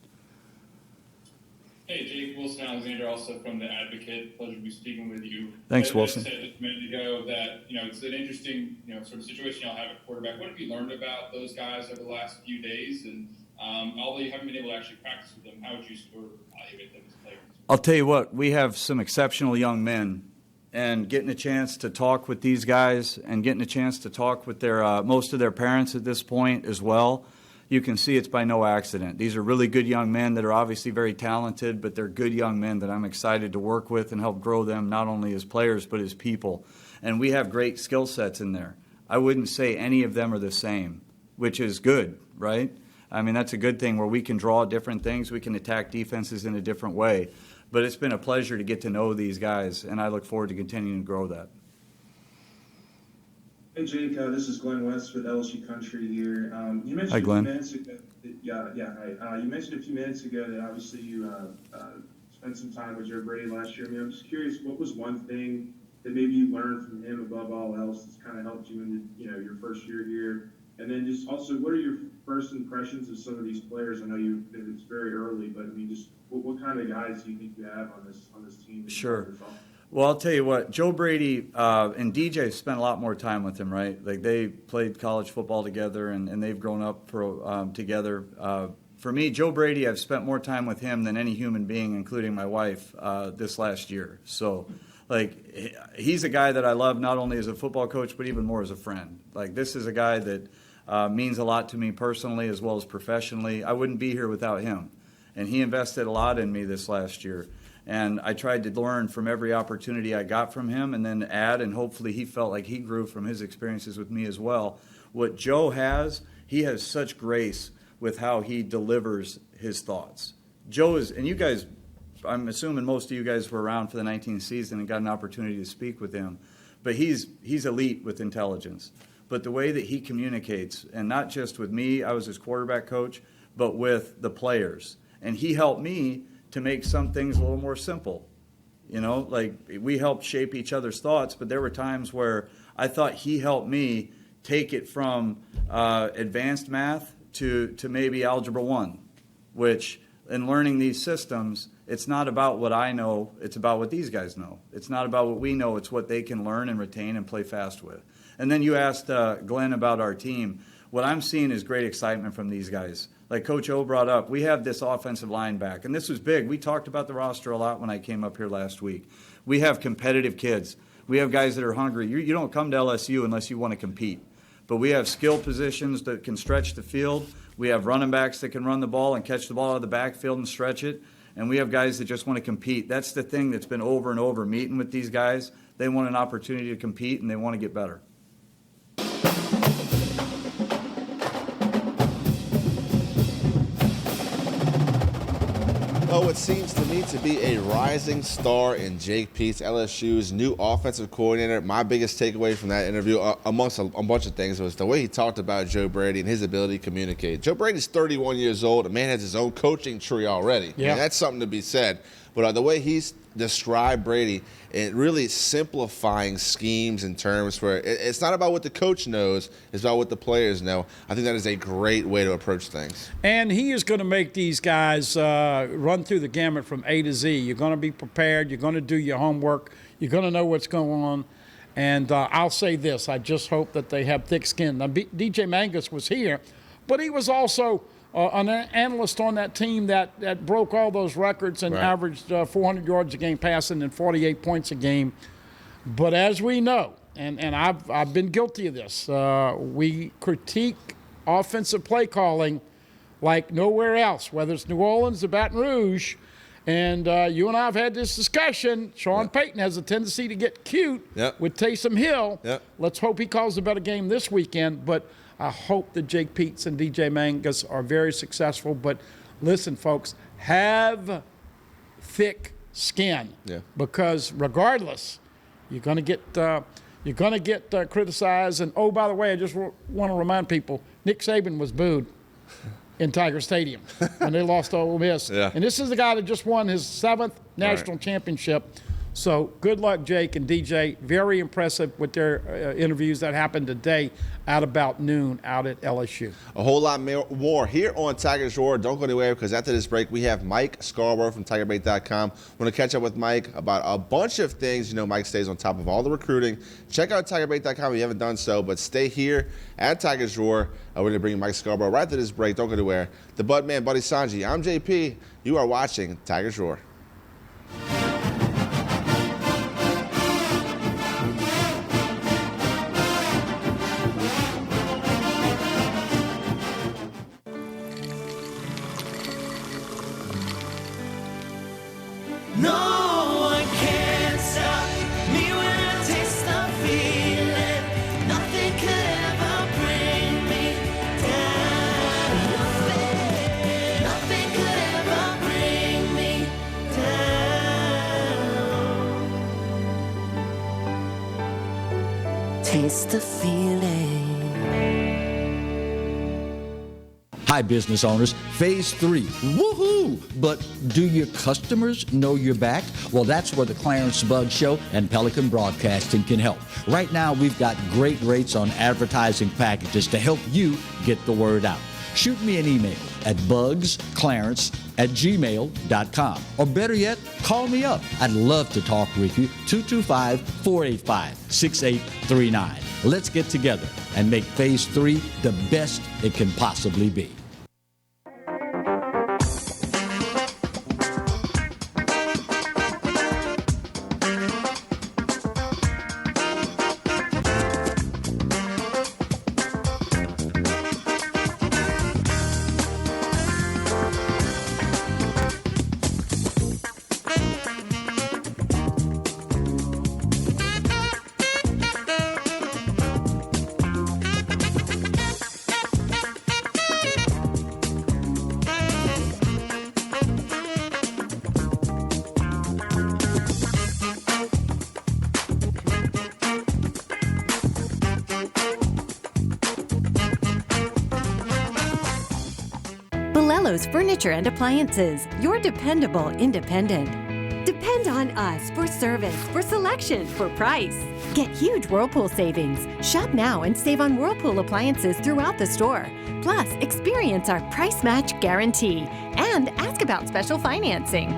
Hey, Jake, Wilson Alexander, also from The Advocate. Pleasure to be speaking with you. Thanks, Wilson. I said just a minute ago that, it's an interesting, sort of situation y'all have at quarterback. What have you learned about those guys over the last few days? And although you haven't been able to actually practice with them, how would you sort of evaluate them as players? I'll tell you what, we have some exceptional young men. And getting a chance to talk with these guys and getting a chance to talk with their most of their parents at this point as well, you can see it's by no accident. These are really good young men that are obviously very talented, but they're good young men that I'm excited to work with and help grow them not only as players but as people. And we have great skill sets in there. I wouldn't say any of them are the same, which is good, right? I mean, that's a good thing where we can draw different things. We can attack defenses in a different way. But it's been a pleasure to get to know these guys, and I look forward to continuing to grow that. Hey, Jake, this is Glenn West with LSU Country here. You mentioned Hi, Glenn. A few minutes ago hi. You mentioned a few minutes ago that obviously you spent some time with Joe Brady last year. I mean, I'm just curious, what was one thing that maybe you learned from him above all else that's kind of helped you in your first year here? And then just also, what are your first impressions of some of these players? I know it's very early, but I mean, just what kind of guys do you think you have on this team? Sure. Well, I'll tell you what, Joe Brady and DJ spent a lot more time with him, right? Like they played college football together and they've grown up together. For me, Joe Brady, I've spent more time with him than any human being, including my wife, this last year. So, like, he's a guy that I love not only as a football coach, but even more as a friend. Like, this is a guy that means a lot to me personally as well as professionally. I wouldn't be here without him. And he invested a lot in me this last year. And I tried to learn from every opportunity I got from him and then add, and hopefully he felt like he grew from his experiences with me as well. What Joe has, he has such grace with how he delivers his thoughts. Joe is, and you guys, I'm assuming most of you guys were around for the 19th season and got an opportunity to speak with him, but he's elite with intelligence. But the way that he communicates, and not just with me, I was his quarterback coach, but with the players. And he helped me to make some things a little more simple. Like we helped shape each other's thoughts, but there were times where I thought he helped me take it from advanced math to maybe Algebra 1, which in learning these systems, it's not about what I know, it's about what these guys know. It's not about what we know, it's what they can learn and retain and play fast with. And then you asked Glenn about our team. What I'm seeing is great excitement from these guys. Like Coach O brought up, we have this offensive line back, and this was big. We talked about the roster a lot when I came up here last week. We have competitive kids. We have guys that are hungry. You don't come to LSU unless you want to compete. But we have skill positions that can stretch the field. We have running backs that can run the ball and catch the ball out of the backfield and stretch it. And we have guys that just want to compete. That's the thing that's been over and over meeting with these guys. They want an opportunity to compete, and they want to get better. Oh, it seems to me to be a rising star in Jake Peetz, LSU's new offensive coordinator. My biggest takeaway from that interview, amongst a bunch of things, was the way he talked about Joe Brady and his ability to communicate. Joe Brady's 31 years old. The man has his own coaching tree already. Yeah. I mean, that's something to be said. But the way he's described Brady and really simplifying schemes in terms where it's not about what the coach knows, it's about what the players know. I think that is a great way to approach things. And he is going to make these guys run through the gamut from A to Z. You're going to be prepared. You're going to do your homework. You're going to know what's going on. And I'll say this. I just hope that they have thick skin. Now, DJ Mangus was here, but he was also an analyst on that team that broke all those records and averaged 400 yards a game passing and 48 points a game. But as we know, and I've been guilty of this, we critique offensive play calling like nowhere else, whether it's New Orleans or Baton Rouge. And you and I have had this discussion. Sean Payton has a tendency to get cute with Taysom Hill. Let's hope he calls a better game this weekend. But I hope that Jake Peetz and DJ Mangus are very successful. But listen, folks, have thick skin. Because regardless, you're going to get criticized. And, oh, by the way, I just want to remind people, Nick Saban was booed in Tiger Stadium when they lost to Ole Miss. And this is the guy that just won his 7th national championship. So good luck, Jake and DJ. Very impressive with their interviews that happened today at about noon out at LSU. A whole lot more here on Tigers Roar. Don't go anywhere, because after this break, we have Mike Scarborough from TigerBait.com. We're going to catch up with Mike about a bunch of things. You know, Mike stays on top of all the recruiting. Check out TigerBait.com if you haven't done so, but stay here at Tigers Roar. We're going to bring Mike Scarborough right after this break. Don't go anywhere. The Bud Man, Buddy Sanji. I'm JP. You are watching Tigers Roar. Taste the feeling. Hi, business owners. Phase 3. Woohoo! But do your customers know you're back? Well, that's where the Clarence Buggs Show and Pelican Broadcasting can help. Right now, we've got great rates on advertising packages to help you get the word out. Shoot me an email at bugsclarence@gmail.com. Or better yet, call me up. I'd love to talk with you. 225-485-6839. Let's get together and make Phase 3 the best it can possibly be. Belello's Furniture and Appliances, your dependable independent. Depend on us for service, for selection, for price. Get huge Whirlpool savings. Shop now and save on Whirlpool appliances throughout the store. Plus, experience our price match guarantee and ask about special financing.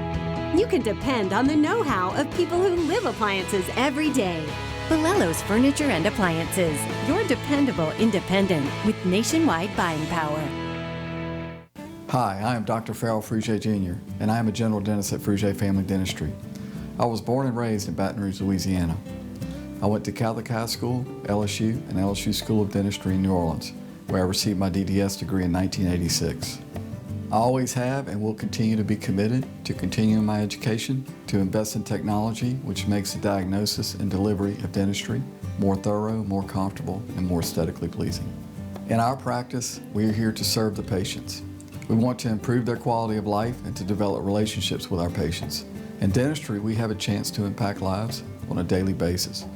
You can depend on the know-how of people who live appliances every day. Belello's Furniture and Appliances, your dependable independent with nationwide buying power. Hi, I am Dr. Farrell Frugier Jr., and I am a general dentist at Frugier Family Dentistry. I was born and raised in Baton Rouge, Louisiana. I went to Catholic High School, LSU, and LSU School of Dentistry in New Orleans, where I received my DDS degree in 1986. I always have and will continue to be committed to continuing my education, to invest in technology which makes the diagnosis and delivery of dentistry more thorough, more comfortable, and more aesthetically pleasing. In our practice, we are here to serve the patients. We want to improve their quality of life and to develop relationships with our patients. In dentistry, we have a chance to impact lives on a daily basis,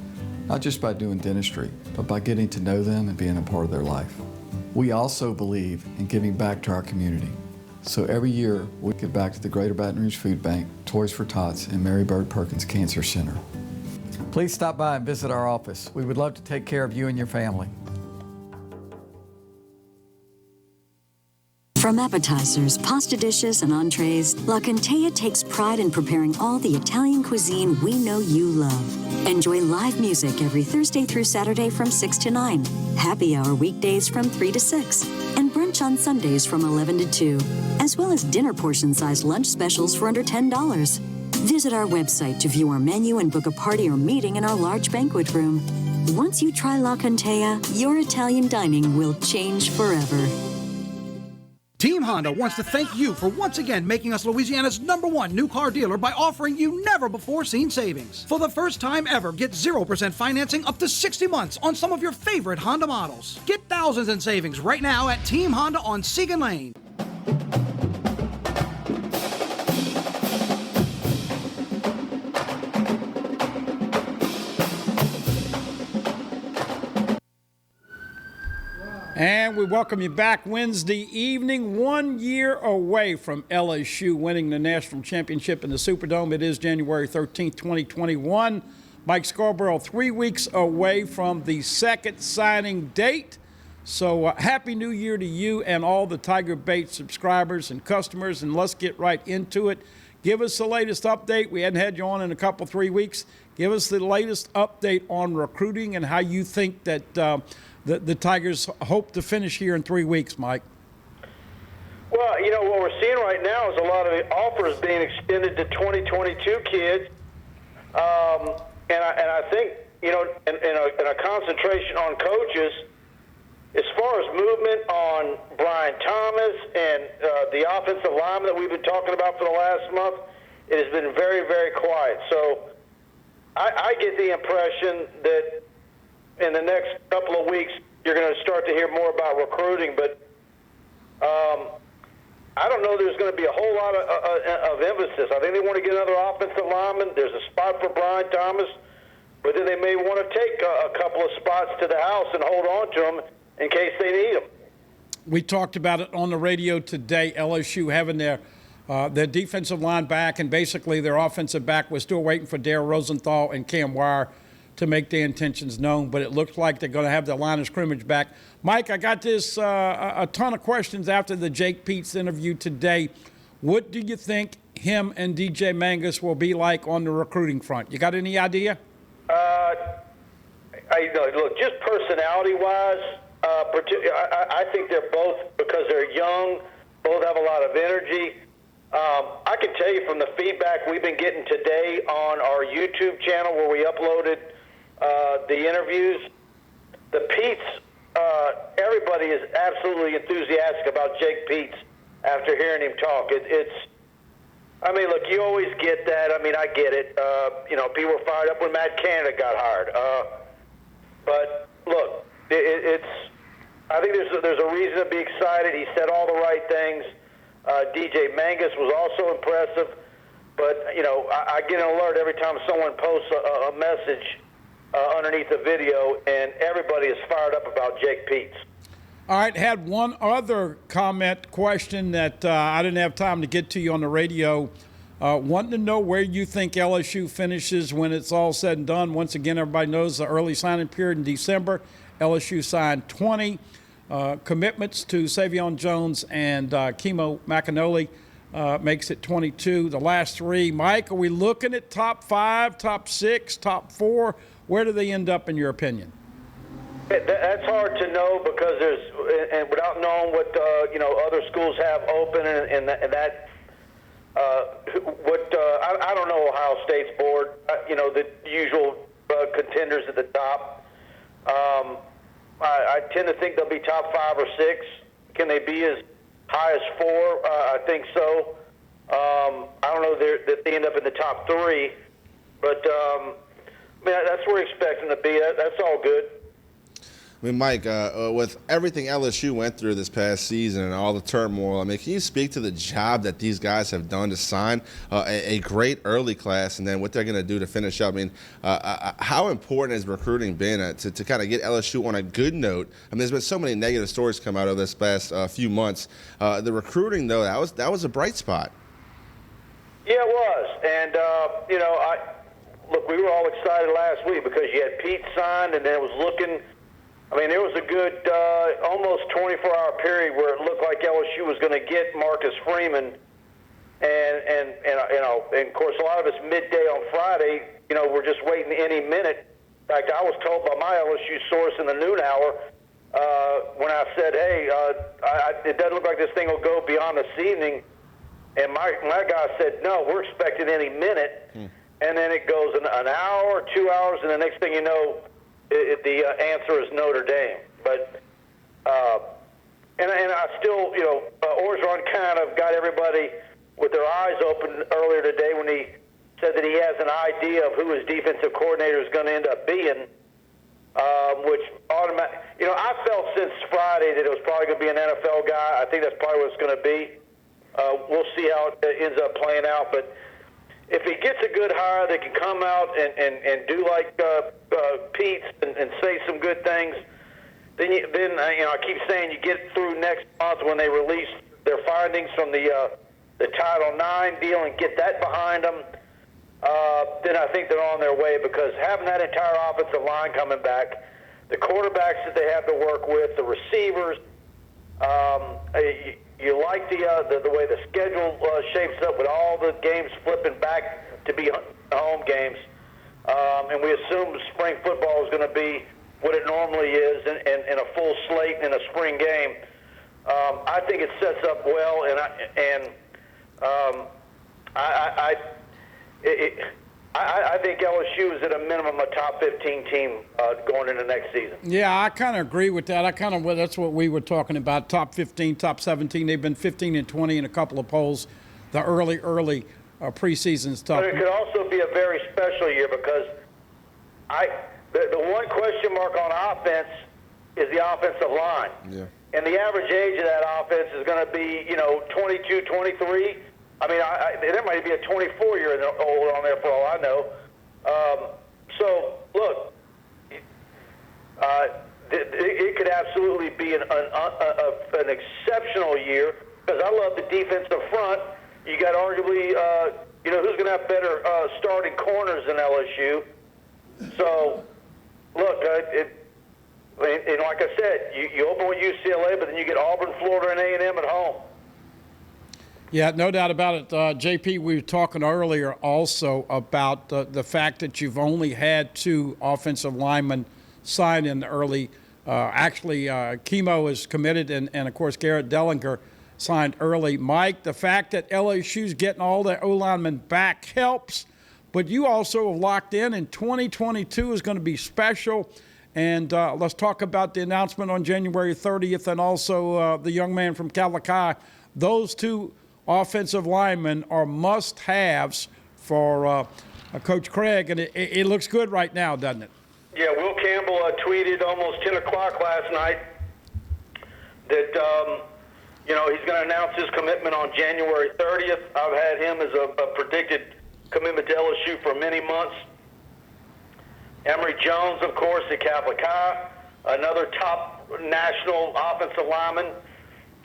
not just by doing dentistry, but by getting to know them and being a part of their life. We also believe in giving back to our community. So every year, we give back to the Greater Baton Rouge Food Bank, Toys for Tots, and Mary Bird Perkins Cancer Center. Please stop by and visit our office. We would love to take care of you and your family. From appetizers, pasta dishes, and entrees, La Contea takes pride in preparing all the Italian cuisine we know you love. Enjoy live music every Thursday through Saturday from 6 to 9, happy hour weekdays from 3 to 6, and brunch on Sundays from 11 to 2, as well as dinner portion-sized lunch specials for under $10. Visit our website to view our menu and book a party or meeting in our large banquet room. Once you try La Contea, your Italian dining will change forever. Team Honda wants to thank you for once again making us Louisiana's #1 new car dealer by offering you never-before-seen savings. For the first time ever, get 0% financing up to 60 months on some of your favorite Honda models. Get thousands in savings right now at Team Honda on Siegen Lane. And we welcome you back Wednesday evening, 1 year away from LSU winning the national championship in the Superdome. It is January 13th, 2021. Mike Scarborough, 3 weeks away from the second signing date. So Happy New Year to you and all the Tiger Bait subscribers and customers, and let's get right into it. Give us the latest update. We hadn't had you on in a couple, 3 weeks. Give us the latest update on recruiting and how you think that the Tigers hope to finish here in 3 weeks, Mike. Well, you know, what we're seeing right now is a lot of offers being extended to 2022 kids. And I think, you know, in a concentration on coaches, as far as movement on Brian Thomas and the offensive lineman that we've been talking about for the last month, it has been very, very quiet. So I get the impression that in the next couple of weeks, you're going to start to hear more about recruiting, but I don't know there's going to be a whole lot of emphasis. I think they want to get another offensive lineman. There's a spot for Brian Thomas, but then they may want to take a couple of spots to the house and hold on to them in case they need them. We talked about it on the radio today, LSU having their defensive line back, and basically their offensive back was still waiting for Darrell Rosenthal and Cam Wire to make their intentions known, but it looks like they're going to have the line of scrimmage back. Mike, I got this a ton of questions after the Jake Peetz interview today. What do you think him and DJ Mangus will be like on the recruiting front? You got any idea? Look, just personality-wise, I think they're both, because they're young, both have a lot of energy. I can tell you from the feedback we've been getting today on our YouTube channel where we uploaded the interviews, the Peetz, everybody is absolutely enthusiastic about Jake Peetz after hearing him talk. I mean, look, you always get that. I mean, I get it. You know, people were fired up when Matt Canada got hired. But look, I think there's a reason to be excited. He said all the right things. DJ Mangus was also impressive. But, you know, I get an alert every time someone posts a message underneath the video, and everybody is fired up about Jake Peetz. All right, had one other comment question that I didn't have time to get to you on the radio. Wanting to know where you think LSU finishes when it's all said and done. Once again, everybody knows the early signing period in December. LSU signed 20 commitments to Savion Jones and Kimo McAnally. Makes it 22. The last three, Mike, are we looking at top 5, top 6, top 4? Where do they end up in your opinion? That's hard to know because and without knowing what other schools have open and that I don't know Ohio State's board. The usual contenders at the top. I tend to think they'll be top 5 or 6. Can they be as high as 4? I think so. I don't know that they end up in the top 3, but that's where we expect them to be. That's all good. I mean, Mike, with everything LSU went through this past season and all the turmoil, I mean, can you speak to the job that these guys have done to sign a great early class and then what they're going to do to finish up? I mean, how important has recruiting been to kind of get LSU on a good note? I mean, there's been so many negative stories come out of this past few months. The recruiting, though, that was a bright spot. Yeah, it was. And, look, we were all excited last week because you had Pete signed and then it was looking – I mean, there was a good almost 24-hour period where it looked like LSU was going to get Marcus Freeman, and of course a lot of us midday on Friday, we're just waiting any minute. In fact, I was told by my LSU source in the noon hour when I said, "Hey, it doesn't look like this thing will go beyond this evening," and my guy said, "No, we're expecting any minute," and then it goes an hour, 2 hours, and the next thing you know. The answer is Notre Dame, but and I still, Orgeron kind of got everybody with their eyes open earlier today when he said that he has an idea of who his defensive coordinator is going to end up being, which I felt since Friday that it was probably going to be an NFL guy. I think that's probably what it's going to be. We'll see how it ends up playing out, but. If he gets a good hire that can come out and do like Pete's and say some good things, then I keep saying you get through next month when they release their findings from the Title IX deal and get that behind them, then I think they're on their way because having that entire offensive line coming back, the quarterbacks that they have to work with, the receivers, you like the way the schedule shapes up with all the games flipping back to be home games, and we assume spring football is going to be what it normally is in a full slate in a spring game. I think it sets up well, I think LSU is at a minimum a top 15 team going into next season. Yeah, I kind of agree with that. That's what we were talking about, top 15, top 17. They've been 15 and 20 in a couple of polls, the early preseason stuff. But it could also be a very special year because the one question mark on offense is the offensive line. Yeah. And the average age of that offense is going to be, 22, 23. I mean, there might be a 24-year-old on there for all I know. So, look, it could absolutely be an exceptional year because I love the defensive front. You got arguably, who's going to have better starting corners than LSU? So, look, and like I said, you open with UCLA, but then you get Auburn, Florida, and A&M at home. Yeah, no doubt about it. JP, we were talking earlier also about the fact that you've only had 2 offensive linemen sign in the early. Chemo is committed, and of course, Garrett Dellinger signed early. Mike, the fact that LSU's getting all their O-linemen back helps, but you also have locked in 2022 is going to be special. And let's talk about the announcement on January 30th and also the young man from Calicut. Those 2 offensive linemen are must-haves for Coach Craig, and it looks good right now, doesn't it? Yeah, Will Campbell tweeted almost 10 o'clock last night that, he's going to announce his commitment on January 30th. I've had him as a predicted commitment to LSU for many months. Emory Jones, of course, at Calicut, another top national offensive lineman.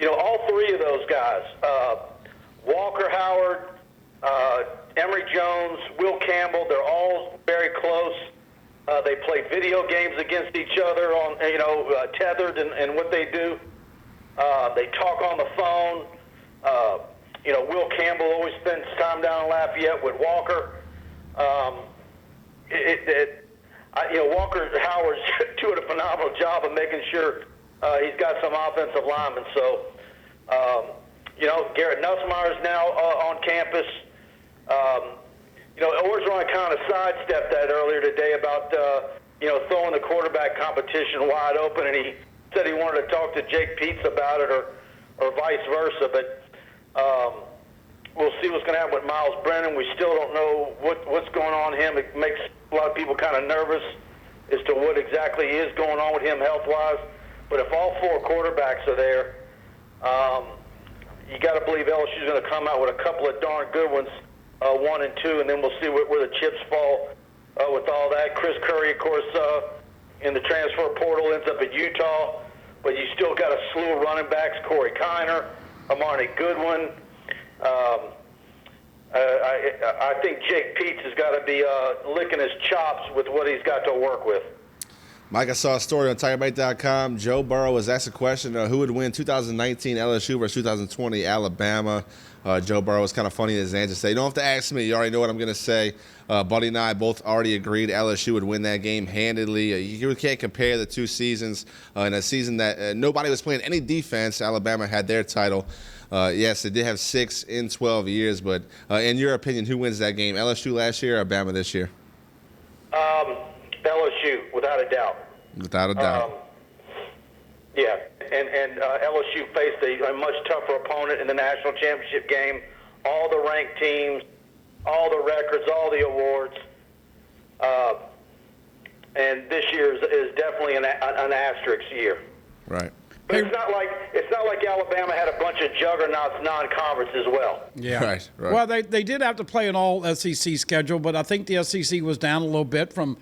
All 3 of those guys, Walker Howard, Emory Jones, Will Campbell, they're all very close. They play video games against each other on, tethered and what they do. They talk on the phone. Will Campbell always spends time down in Lafayette with Walker. Walker Howard's doing a phenomenal job of making sure he's got some offensive linemen. So, Garrett Nussmeier is now on campus. Orgeron kind of sidestepped that earlier today about, throwing the quarterback competition wide open, and he said he wanted to talk to Jake Peetz about it or vice versa. But we'll see what's going to happen with Miles Brennan. We still don't know what's going on with him. It makes a lot of people kind of nervous. as to what exactly is going on with him health-wise. But if all 4 quarterbacks are there, you got to believe LSU's going to come out with a couple of darn good ones, 1 and 2, and then we'll see where the chips fall with all that. Chris Curry, of course, in the transfer portal ends up at Utah, but you still got a slew of running backs: Corey Kiner, Amari Goodwin. I think Jake Peets has got to be licking his chops with what he's got to work with. Mike, I saw a story on TigerBite.com. Joe Burrow was asked a question, who would win 2019 LSU versus 2020 Alabama. Joe Burrow was kind of funny in his answer. Say, you don't have to ask me. You already know what I'm going to say. Buddy and I both already agreed LSU would win that game handedly. You can't compare the two seasons. In a season that nobody was playing any defense, Alabama had their title. Yes, they did have 6 in 12 years, but in your opinion, who wins that game? LSU last year or Alabama this year? LSU, without a doubt. Without a doubt. Yeah, and LSU faced a much tougher opponent in the national championship game. All the ranked teams, all the records, all the awards. And this year is definitely an asterisk year. Right. But it's not like Alabama had a bunch of juggernauts non-conference as well. Yeah. Right. Well, they did have to play an all SEC schedule, but I think the SEC was down a little bit from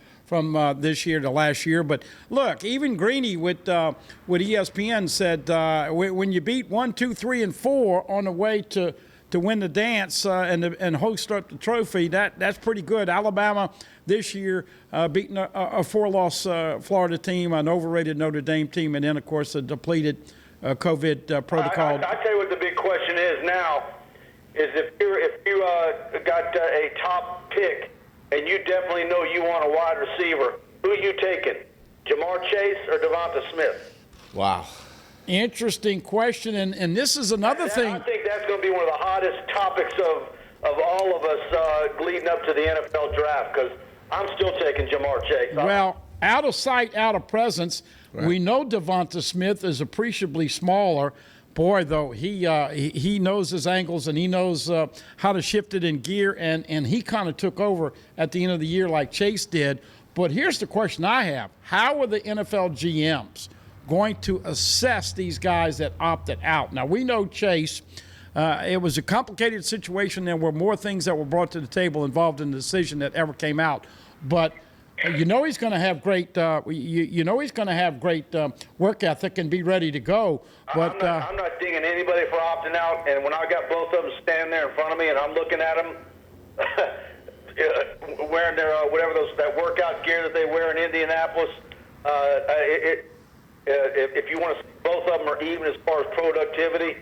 this year to last year. But look, even Greeny with ESPN said when you beat 1, 2, 3, and 4 on the way to win the dance and host up the trophy, that's pretty good. Alabama this year beating a 4-loss Florida team, an overrated Notre Dame team, and then of course a depleted COVID protocol. I tell you what the big question is now is if you got a top pick and you definitely know you want a wide receiver, who are you taking, Jamar Chase or Devonta Smith? Wow. Interesting question, and this is another thing. I think that's going to be one of the hottest topics of all of us leading up to the NFL draft, because I'm still taking Jamar Chase. Well, out of sight, out of presence. Right. We know Devonta Smith is appreciably smaller. Boy, though, he knows his angles and he knows how to shift it in gear, and he kind of took over at the end of the year like Chase did. But here's the question I have. How are the NFL GMs going to assess these guys that opted out? Now, we know Chase. It was a complicated situation. There were more things that were brought to the table involved in the decision that ever came out. But you know he's going to have great. He's going to have great work ethic and be ready to go. But I'm not dinging anybody for opting out. And when I got both of them standing there in front of me, and I'm looking at them wearing their that workout gear that they wear in Indianapolis, if you want to see both of them are even as far as productivity,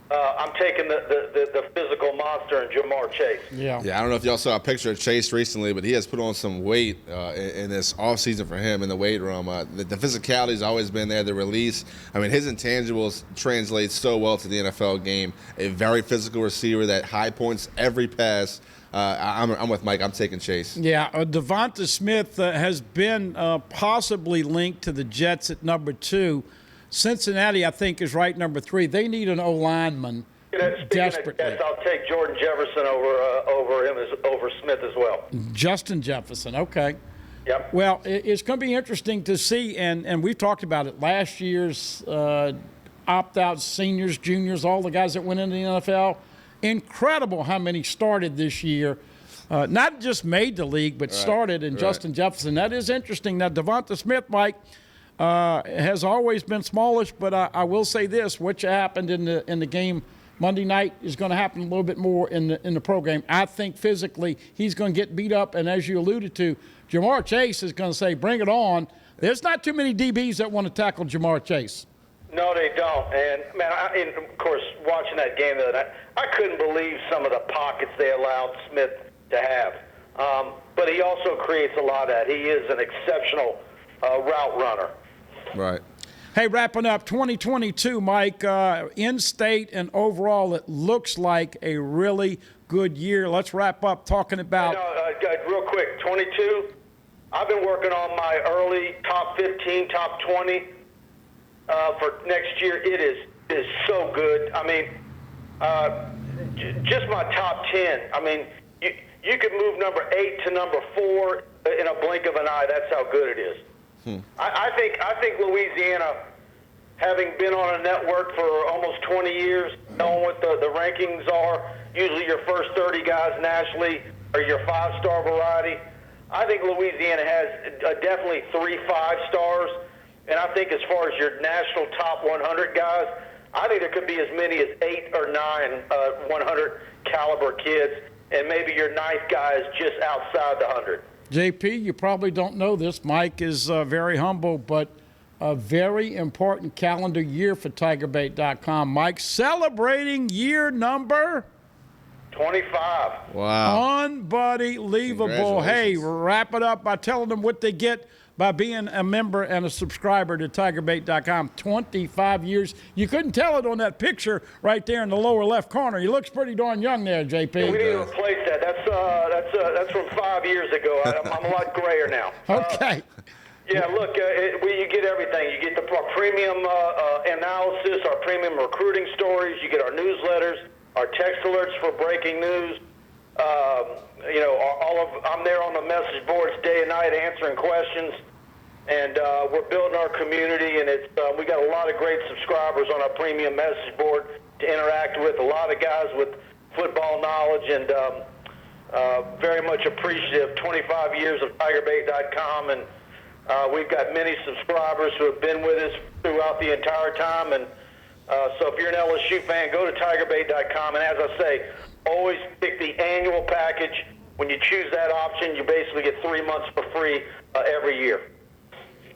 I'm taking the physical monster in Jamar Chase. Yeah, I don't know if y'all saw a picture of Chase recently, but he has put on some weight in this offseason for him in the weight room. The physicality has always been there, the release. I mean, his intangibles translate so well to the NFL game. A very physical receiver that high points every pass. I'm with Mike. I'm taking Chase. Yeah, Devonta Smith has been possibly linked to the Jets at number 2. Cincinnati, I think, is right number 3. They need an O-lineman desperately. Yes, I'll take Jordan Jefferson over Smith as well. Justin Jefferson, okay. Yep. Well, it's going to be interesting to see, and we've talked about it. Last year's opt-outs, seniors, juniors, all the guys that went into the NFL. Incredible how many started this year. Not just made the league, but started in Justin Jefferson. That is interesting. Now, Devonta Smith, Mike, has always been smallish, but I will say this: what happened in the game Monday night is going to happen a little bit more in the program. I think physically he's going to get beat up, and as you alluded to, Jamar Chase is going to say, "Bring it on." There's not too many DBs that want to tackle Jamar Chase. No, they don't. And man, of course, watching that game the other night, I couldn't believe some of the pockets they allowed Smith to have. But he also creates a lot of that. He is an exceptional route runner. Right. Hey, wrapping up 2022, Mike, in-state and overall, it looks like a really good year. Let's wrap up talking about. Real quick, 22, I've been working on my early top 15, top 20 for next year. It is so good. I mean, just my top 10. I mean, you could move number 8 to number 4. in a blink of an eye. That's how good it is. I think Louisiana, having been on a network for almost 20 years, knowing what the rankings are, usually your first 30 guys nationally are your 5-star variety. I think Louisiana has definitely 3 5-stars, and I think as far as your national top 100 guys, I think there could be as many as 8 or 9 100 caliber kids, and maybe your 9th guy is just outside the 100. JP, you probably don't know this. Mike is very humble, but a very important calendar year for TigerBait.com. Mike, celebrating year number 25. Wow. Unbelievable. Hey, wrap it up by telling them what they get by being a member and a subscriber to TigerBait.com. 25 years. You couldn't tell it on that picture right there in the lower left corner. He looks pretty darn young there, JP. Yeah, we need to replace that. That's from 5 years ago. I'm a lot grayer now. Okay. Yeah, look, you get everything. You get our premium analysis, our premium recruiting stories. You get our newsletters, our text alerts for breaking news. I'm there on the message boards day and night answering questions, and we're building our community. And we got a lot of great subscribers on our premium message board to interact with. A lot of guys with football knowledge, and very much appreciative. 25 years of TigerBait.com, and we've got many subscribers who have been with us throughout the entire time. And so if you're an LSU fan, go to TigerBait.com. And as I say, always pick the annual package. When you choose that option, you basically get 3 months for free every year.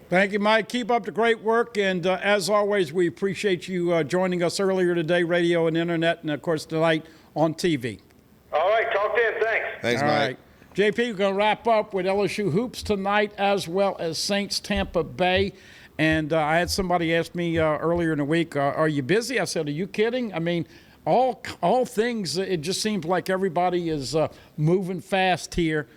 Thank you, Mike. Keep up the great work. And as always, we appreciate you joining us earlier today, radio and internet, and, of course, tonight on TV. All right. Talk then. Thanks. Thanks, All Mike. right. JP, we're going to wrap up with LSU Hoops tonight as well as Saints Tampa Bay. And I had somebody ask me earlier in the week, are you busy? I said, are you kidding? I mean, all things, it just seems like everybody is moving fast here,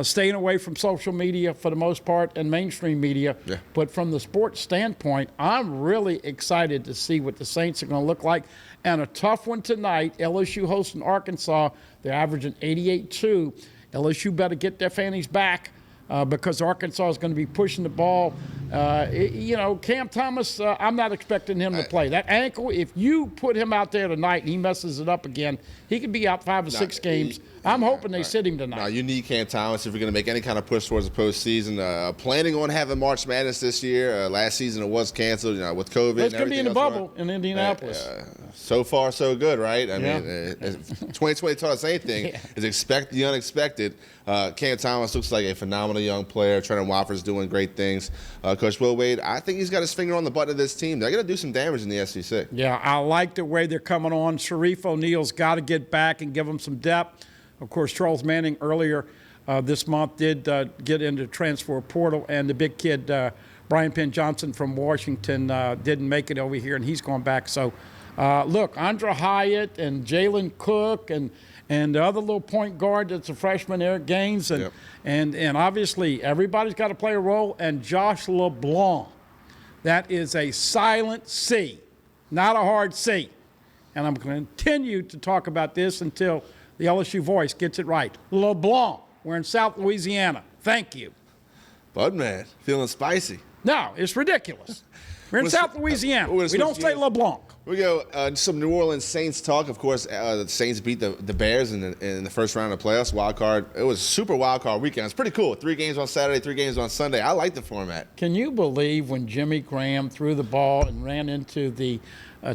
staying away from social media for the most part and mainstream media. Yeah. But from the sports standpoint, I'm really excited to see what the Saints are going to look like. And a tough one tonight, LSU hosting Arkansas. They're averaging 88-2. LSU better get their fannies back because Arkansas is going to be pushing the ball. Cam Thomas, I'm not expecting him to play. That ankle, if you put him out there tonight and he messes it up again, he could be out 5 or 6 games. I'm hoping they sit him tonight. No, you need Cam Thomas if you're going to make any kind of push towards the postseason. Planning on having March Madness this year. Last season it was canceled, with COVID. It's going to be in the bubble in Indianapolis. So far, so good, right? I mean, 2020 taught us anything is expect the unexpected. Cam Thomas looks like a phenomenal young player. Trenton Wofford's doing great things. Coach Will Wade, I think he's got his finger on the button of this team. They're going to do some damage in the SEC. Yeah, I like the way they're coming on. Sharif O'Neal's got to get back and give them some depth. Of course, Charles Manning earlier this month did get into transfer portal, and the big kid, Brian Penn Johnson from Washington, didn't make it over here, and he's going back. So, look, Andra Hyatt and Jalen Cook and the other little point guard that's a freshman, Eric Gaines, and obviously everybody's got to play a role, and Josh LeBlanc. That is a silent C, not a hard C. And I'm going to continue to talk about this until the LSU voice gets it right. LeBlanc. We're in South Louisiana. Thank you. Budman, feeling spicy. No, it's ridiculous. We're in South Louisiana. We don't say LeBlanc. We go some New Orleans Saints talk. Of course, the Saints beat the Bears in the first round of the playoffs. Wild card. It was a super wild card weekend. It's pretty cool. 3 games on Saturday, 3 games on Sunday. I like the format. Can you believe when Jimmy Graham threw the ball and ran into the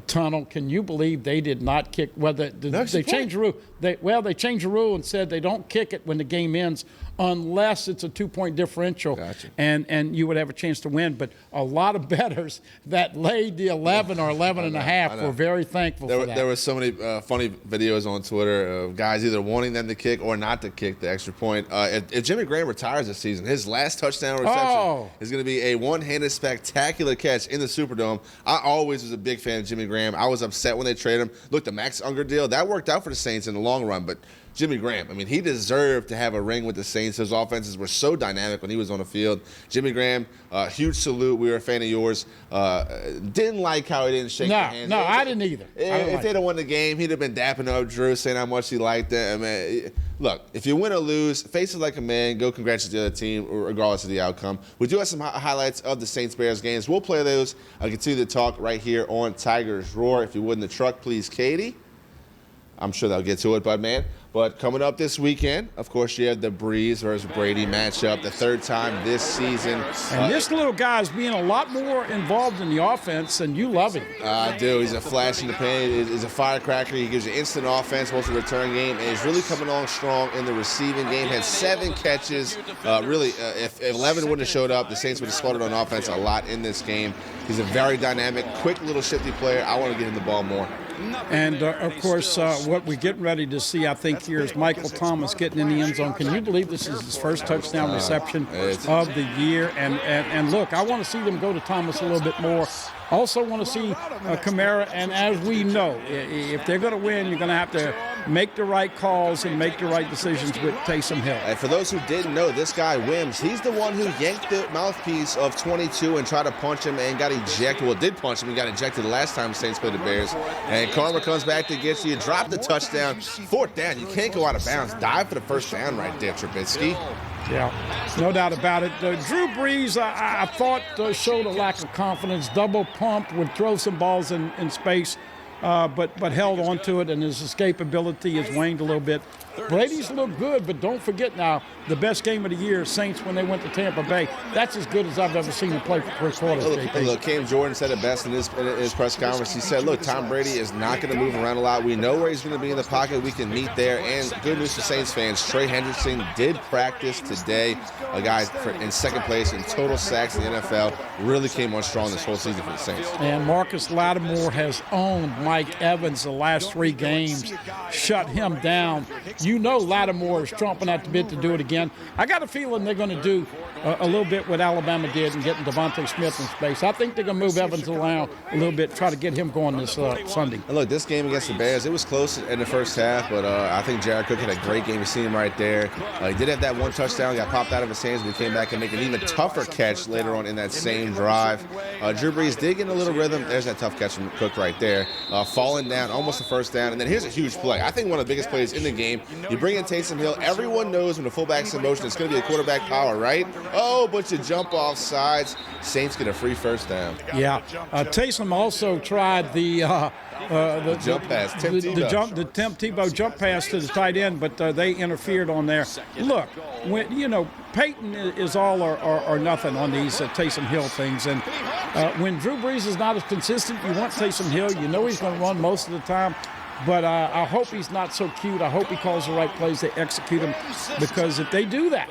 tunnel? Can you believe they did not kick? Well, they changed the rule. They changed the rule and said they don't kick it when the game ends unless it's a 2-point differential, and you would have a chance to win. But a lot of bettors that laid the 11 or 11 and a half were very thankful for that. There were so many funny videos on Twitter of guys either wanting them to kick or not to kick the extra point. If Jimmy Graham retires this season, his last touchdown reception is going to be a one-handed spectacular catch in the Superdome. I always was a big fan of Jimmy Graham. I was upset when they traded him. Look, the Max Unger deal, that worked out for the Saints in the long run, but Jimmy Graham, I mean, he deserved to have a ring with the Saints. His offenses were so dynamic when he was on the field. Jimmy Graham, huge salute. We were a fan of yours. Didn't like how he didn't shake the hands. No, I didn't either. If they'd have won the game, he'd have been dapping up Drew, saying how much he liked it. I mean, look, if you win or lose, face it like a man, go congratulate the other team, regardless of the outcome. We do have some highlights of the Saints-Bears games. We'll play those. I'll continue to talk right here on Tigers Roar. If you would in the truck, please, Katie. I'm sure they'll get to it, bud man. But coming up this weekend, of course, you have the Breeze versus Brady matchup, the third time this season. And this little guy's being a lot more involved in the offense, and you love him. I do. He's a flash in the pan. He's a firecracker. He gives you instant offense, most of the return game, and he's really coming along strong in the receiving game. Had 7 catches. If 11 wouldn't have showed up, the Saints would have sputtered on offense a lot in this game. He's a very dynamic, quick little shifty player. I want to get him the ball more. And, of course, what we're getting ready to see, I think, here is Michael Thomas getting in the end zone. Can you believe this is his first touchdown reception of the year? And look, I want to see them go to Thomas a little bit more. Also want to see Kamara, and as we know, if they're going to win, you're going to have to make the right calls and make the right decisions with Taysom Hill. And for those who didn't know, this guy, Wims, he's the one who yanked the mouthpiece of 22 and tried to punch him and got ejected. Well, did punch him. He got ejected the last time the Saints played the Bears. And Karma comes back to get you. Drop the touchdown. 4th down. You can't go out of bounds. Dive for the first down right there, Trubisky. Yeah, no doubt about it. Drew Brees, I thought, showed a lack of confidence. Double pumped, would throw some balls in space, but held on to it, and his escapability has waned a little bit. Brady's looked good, but don't forget now, the best game of the year, Saints, when they went to Tampa Bay, that's as good as I've ever seen him play for 3 quarters, JP. Look, Cam Jordan said it best in his press conference. He said, look, Tom Brady is not going to move around a lot. We know where he's going to be in the pocket. We can meet there. And good news for Saints fans, Trey Hendrickson did practice today. A guy in second place in total sacks in the NFL. Really came on strong this whole season for the Saints. And Marcus Lattimore has owned Mike Evans the last 3 games, shut him down. You know Lattimore is chomping at the bit to do it again. I got a feeling they're going to do a little bit what Alabama did and getting Devontae Smith in space. I think they're going to move Evans around a little bit, try to get him going this Sunday. And look, this game against the Bears, it was close in the first half, but I think Jared Cook had a great game. You see him right there. He did have that 1 touchdown, got popped out of his hands, but he came back and make an even tougher catch later on in that same drive. Drew Brees did get in a little rhythm. There's that tough catch from Cook right there. Falling down, almost a first down. And then here's a huge play. I think one of the biggest plays in the game. You bring in Taysom Hill. Everyone knows when the fullback's in motion, it's going to be a quarterback power, right? Oh, but you jump off sides. Saints get a free first down. Yeah. Taysom also tried the jump pass, the Tim Tebow jump pass to the tight end, but they interfered on there. Look, when Peyton is all or nothing on these Taysom Hill things, and when Drew Brees is not as consistent, you want Taysom Hill. You know he's going to run most of the time. But I hope he's not so cute. I hope he calls the right plays to execute them, because if they do that,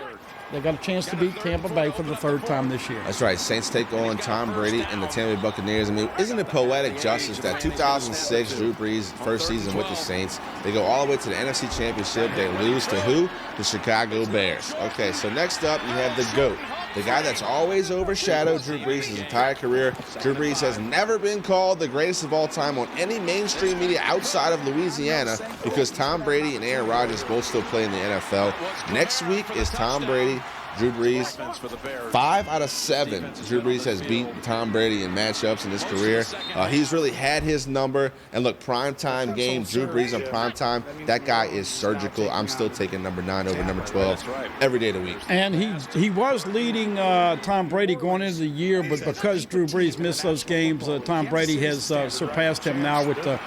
they got a chance to beat Tampa Bay for the 3rd time this year. That's right. Saints take on Tom Brady and the Tampa Bay Buccaneers. I mean, isn't it poetic justice that 2006 Drew Brees' first season with the Saints, they go all the way to the NFC Championship. They lose to who? The Chicago Bears. Okay, so next up you have the GOAT. The guy that's always overshadowed Drew Brees his entire career. Drew Brees has never been called the greatest of all time on any mainstream media outside of Louisiana, because Tom Brady and Aaron Rodgers both still play in the NFL. Next week is Tom Brady, Drew Brees. 5 out of 7 Drew Brees has beaten Tom Brady in matchups in his career. He's really had his number. And look, primetime game, Drew Brees on primetime, that guy is surgical. I'm still taking number 9 over number 12 every day of the week. And he was leading Tom Brady going into the year, but because Drew Brees missed those games, Tom Brady has surpassed him now with the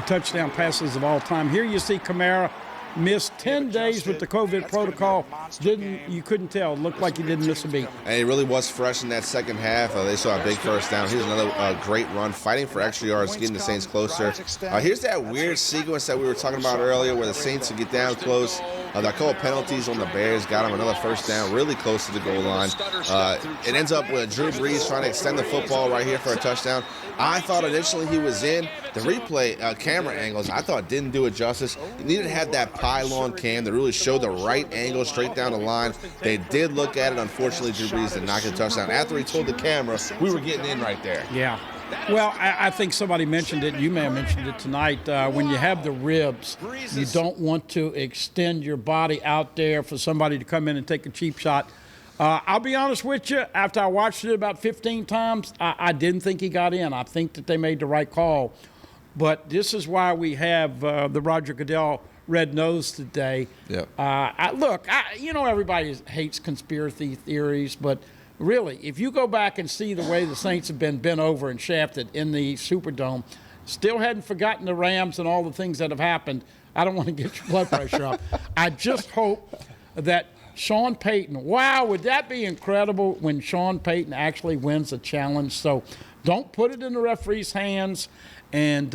touchdown passes of all time. Here you see Kamara missed 10 days with the COVID protocol. You couldn't tell. It looked like he didn't miss a beat. And he really was fresh in that second half. They saw a big first down. Here's another great run, fighting for extra yards, getting the Saints closer. Here's that weird sequence that we were talking about earlier where the Saints would get down close. A couple of penalties on the Bears got him another first down, really close to the goal line. It ends up with Drew Brees trying to extend the football right here for a touchdown. I thought initially he was in. The replay camera angles, I thought, didn't do it justice. You needed to have that pylon cam that really showed the right angle straight down the line. They did look at it. Unfortunately, Drew Brees did not get a touchdown. After he told the camera, we were getting in right there. Yeah. Well, I think somebody mentioned it. You may have mentioned it tonight. When you have the ribs, you don't want to extend your body out there for somebody to come in and take a cheap shot. I'll be honest with you. After I watched it about 15 times, I didn't think he got in. I think that they made the right call. But this is why we have the Roger Goodell red nose today. Yep. Everybody hates conspiracy theories, but really, if you go back and see the way the Saints have been bent over and shafted in the Superdome, still hadn't forgotten the Rams and all the things that have happened. I don't want to get your blood pressure up. I just hope that Sean Payton, wow, would that be incredible when Sean Payton actually wins a challenge. So don't put it in the referee's hands. And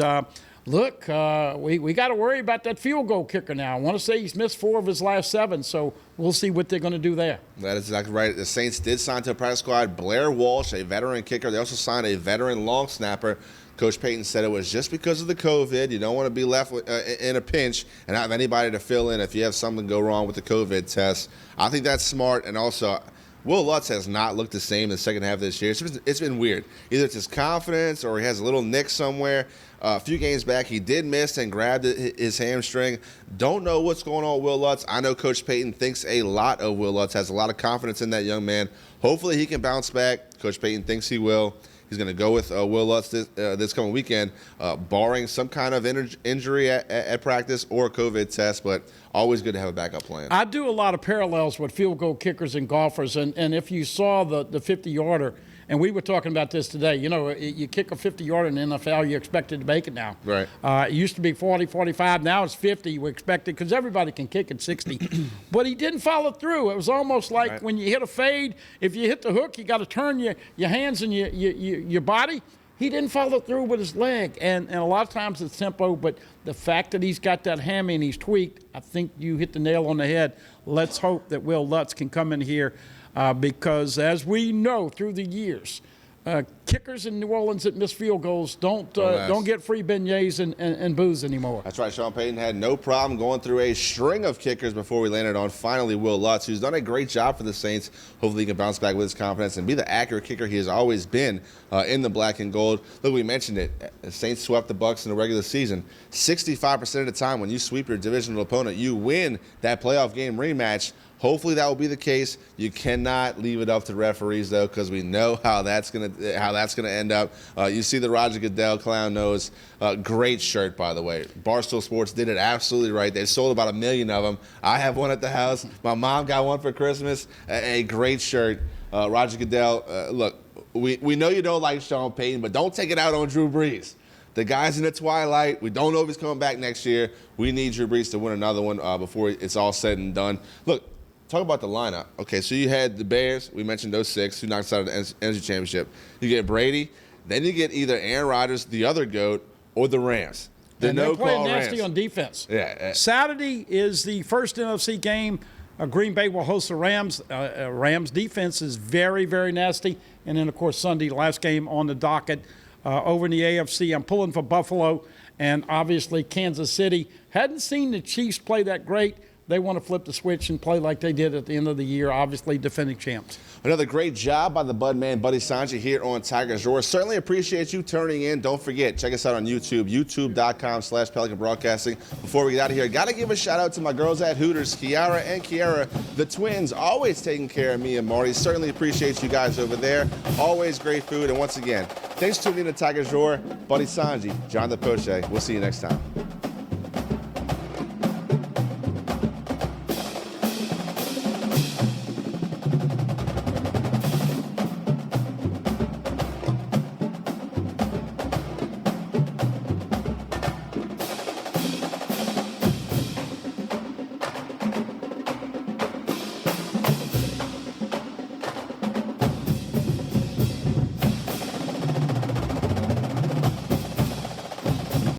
look, we got to worry about that field goal kicker now. I want to say he's missed 4 of his last 7, so we'll see what they're going to do there. That is exactly right. The Saints did sign to a practice squad Blair Walsh, a veteran kicker. They also signed a veteran long snapper. Coach Payton said it was just because of the COVID. You don't want to be left in a pinch and not have anybody to fill in if you have something go wrong with the COVID test. I think that's smart. And also, Will Lutz has not looked the same in the second half of this year. It's been weird. Either it's his confidence or he has a little nick somewhere. A few games back, he did miss and grabbed his hamstring. Don't know what's going on with Will Lutz. I know Coach Payton thinks a lot of Will Lutz, has a lot of confidence in that young man. Hopefully he can bounce back. Coach Payton thinks he will. He's going to go with Will Lutz this coming weekend, barring some kind of injury at practice or a COVID test, but always good to have a backup plan. I do a lot of parallels with field goal kickers and golfers, and if you saw the 50-yarder, and we were talking about this today, you kick a 50-yarder in the NFL, you're expected to make it now. Right. It used to be 40, 45. Now it's 50. We're expected because everybody can kick at 60. But he didn't follow through. It was almost like when you hit a fade, if you hit the hook, you got to turn your hands and your body. He didn't follow through with his leg. And a lot of times it's tempo, but the fact that he's got that hammy and he's tweaked, I think you hit the nail on the head. Let's hope that Will Lutz can come in here. Because as we know through the years, kickers in New Orleans that miss field goals don't get free beignets and booze anymore. That's right. Sean Payton had no problem going through a string of kickers before we landed on finally Will Lutz, who's done a great job for the Saints. Hopefully he can bounce back with his confidence and be the accurate kicker he has always been in the black and gold. Look, we mentioned it. The Saints swept the Bucs in the regular season. 65% of the time when you sweep your divisional opponent, you win that playoff game rematch. Hopefully that will be the case. You cannot leave it up to referees, though, because we know how that's gonna end up. You see the Roger Goodell clown nose. Great shirt, by the way. Barstool Sports did it absolutely right. They sold about 1 million of them. I have one at the house. My mom got one for Christmas. A great shirt. Roger Goodell, look, we know you don't like Sean Payton, but don't take it out on Drew Brees. The guy's in the twilight. We don't know if he's coming back next year. We need Drew Brees to win another one before it's all said and done. Look, talk about the lineup. Okay, so you had the Bears. We mentioned those 6 who knocked us out of the NFC Championship. You get Brady. Then you get either Aaron Rodgers, the other GOAT, or the Rams. They're playing nasty on defense. Yeah. Saturday is the first NFC game. Green Bay will host the Rams. Rams defense is very, very nasty. And then, of course, Sunday, last game on the docket. Over in the AFC, I'm pulling for Buffalo. And obviously, Kansas City. Hadn't seen the Chiefs play that great. They want to flip the switch and play like they did at the end of the year, obviously defending champs. Another great job by the Bud man, Buddy Sanji, here on Tigers Roar. Certainly appreciate you turning in. Don't forget, check us out on YouTube, youtube.com/Pelican Broadcasting. Before we get out of here, got to give a shout out to my girls at Hooters, Kiara and Kiara, the twins, always taking care of me and Marty. Certainly appreciate you guys over there. Always great food. And once again, thanks for tuning in to Tigers Roar. Buddy Sanji, Jonathan Poche. We'll see you next time.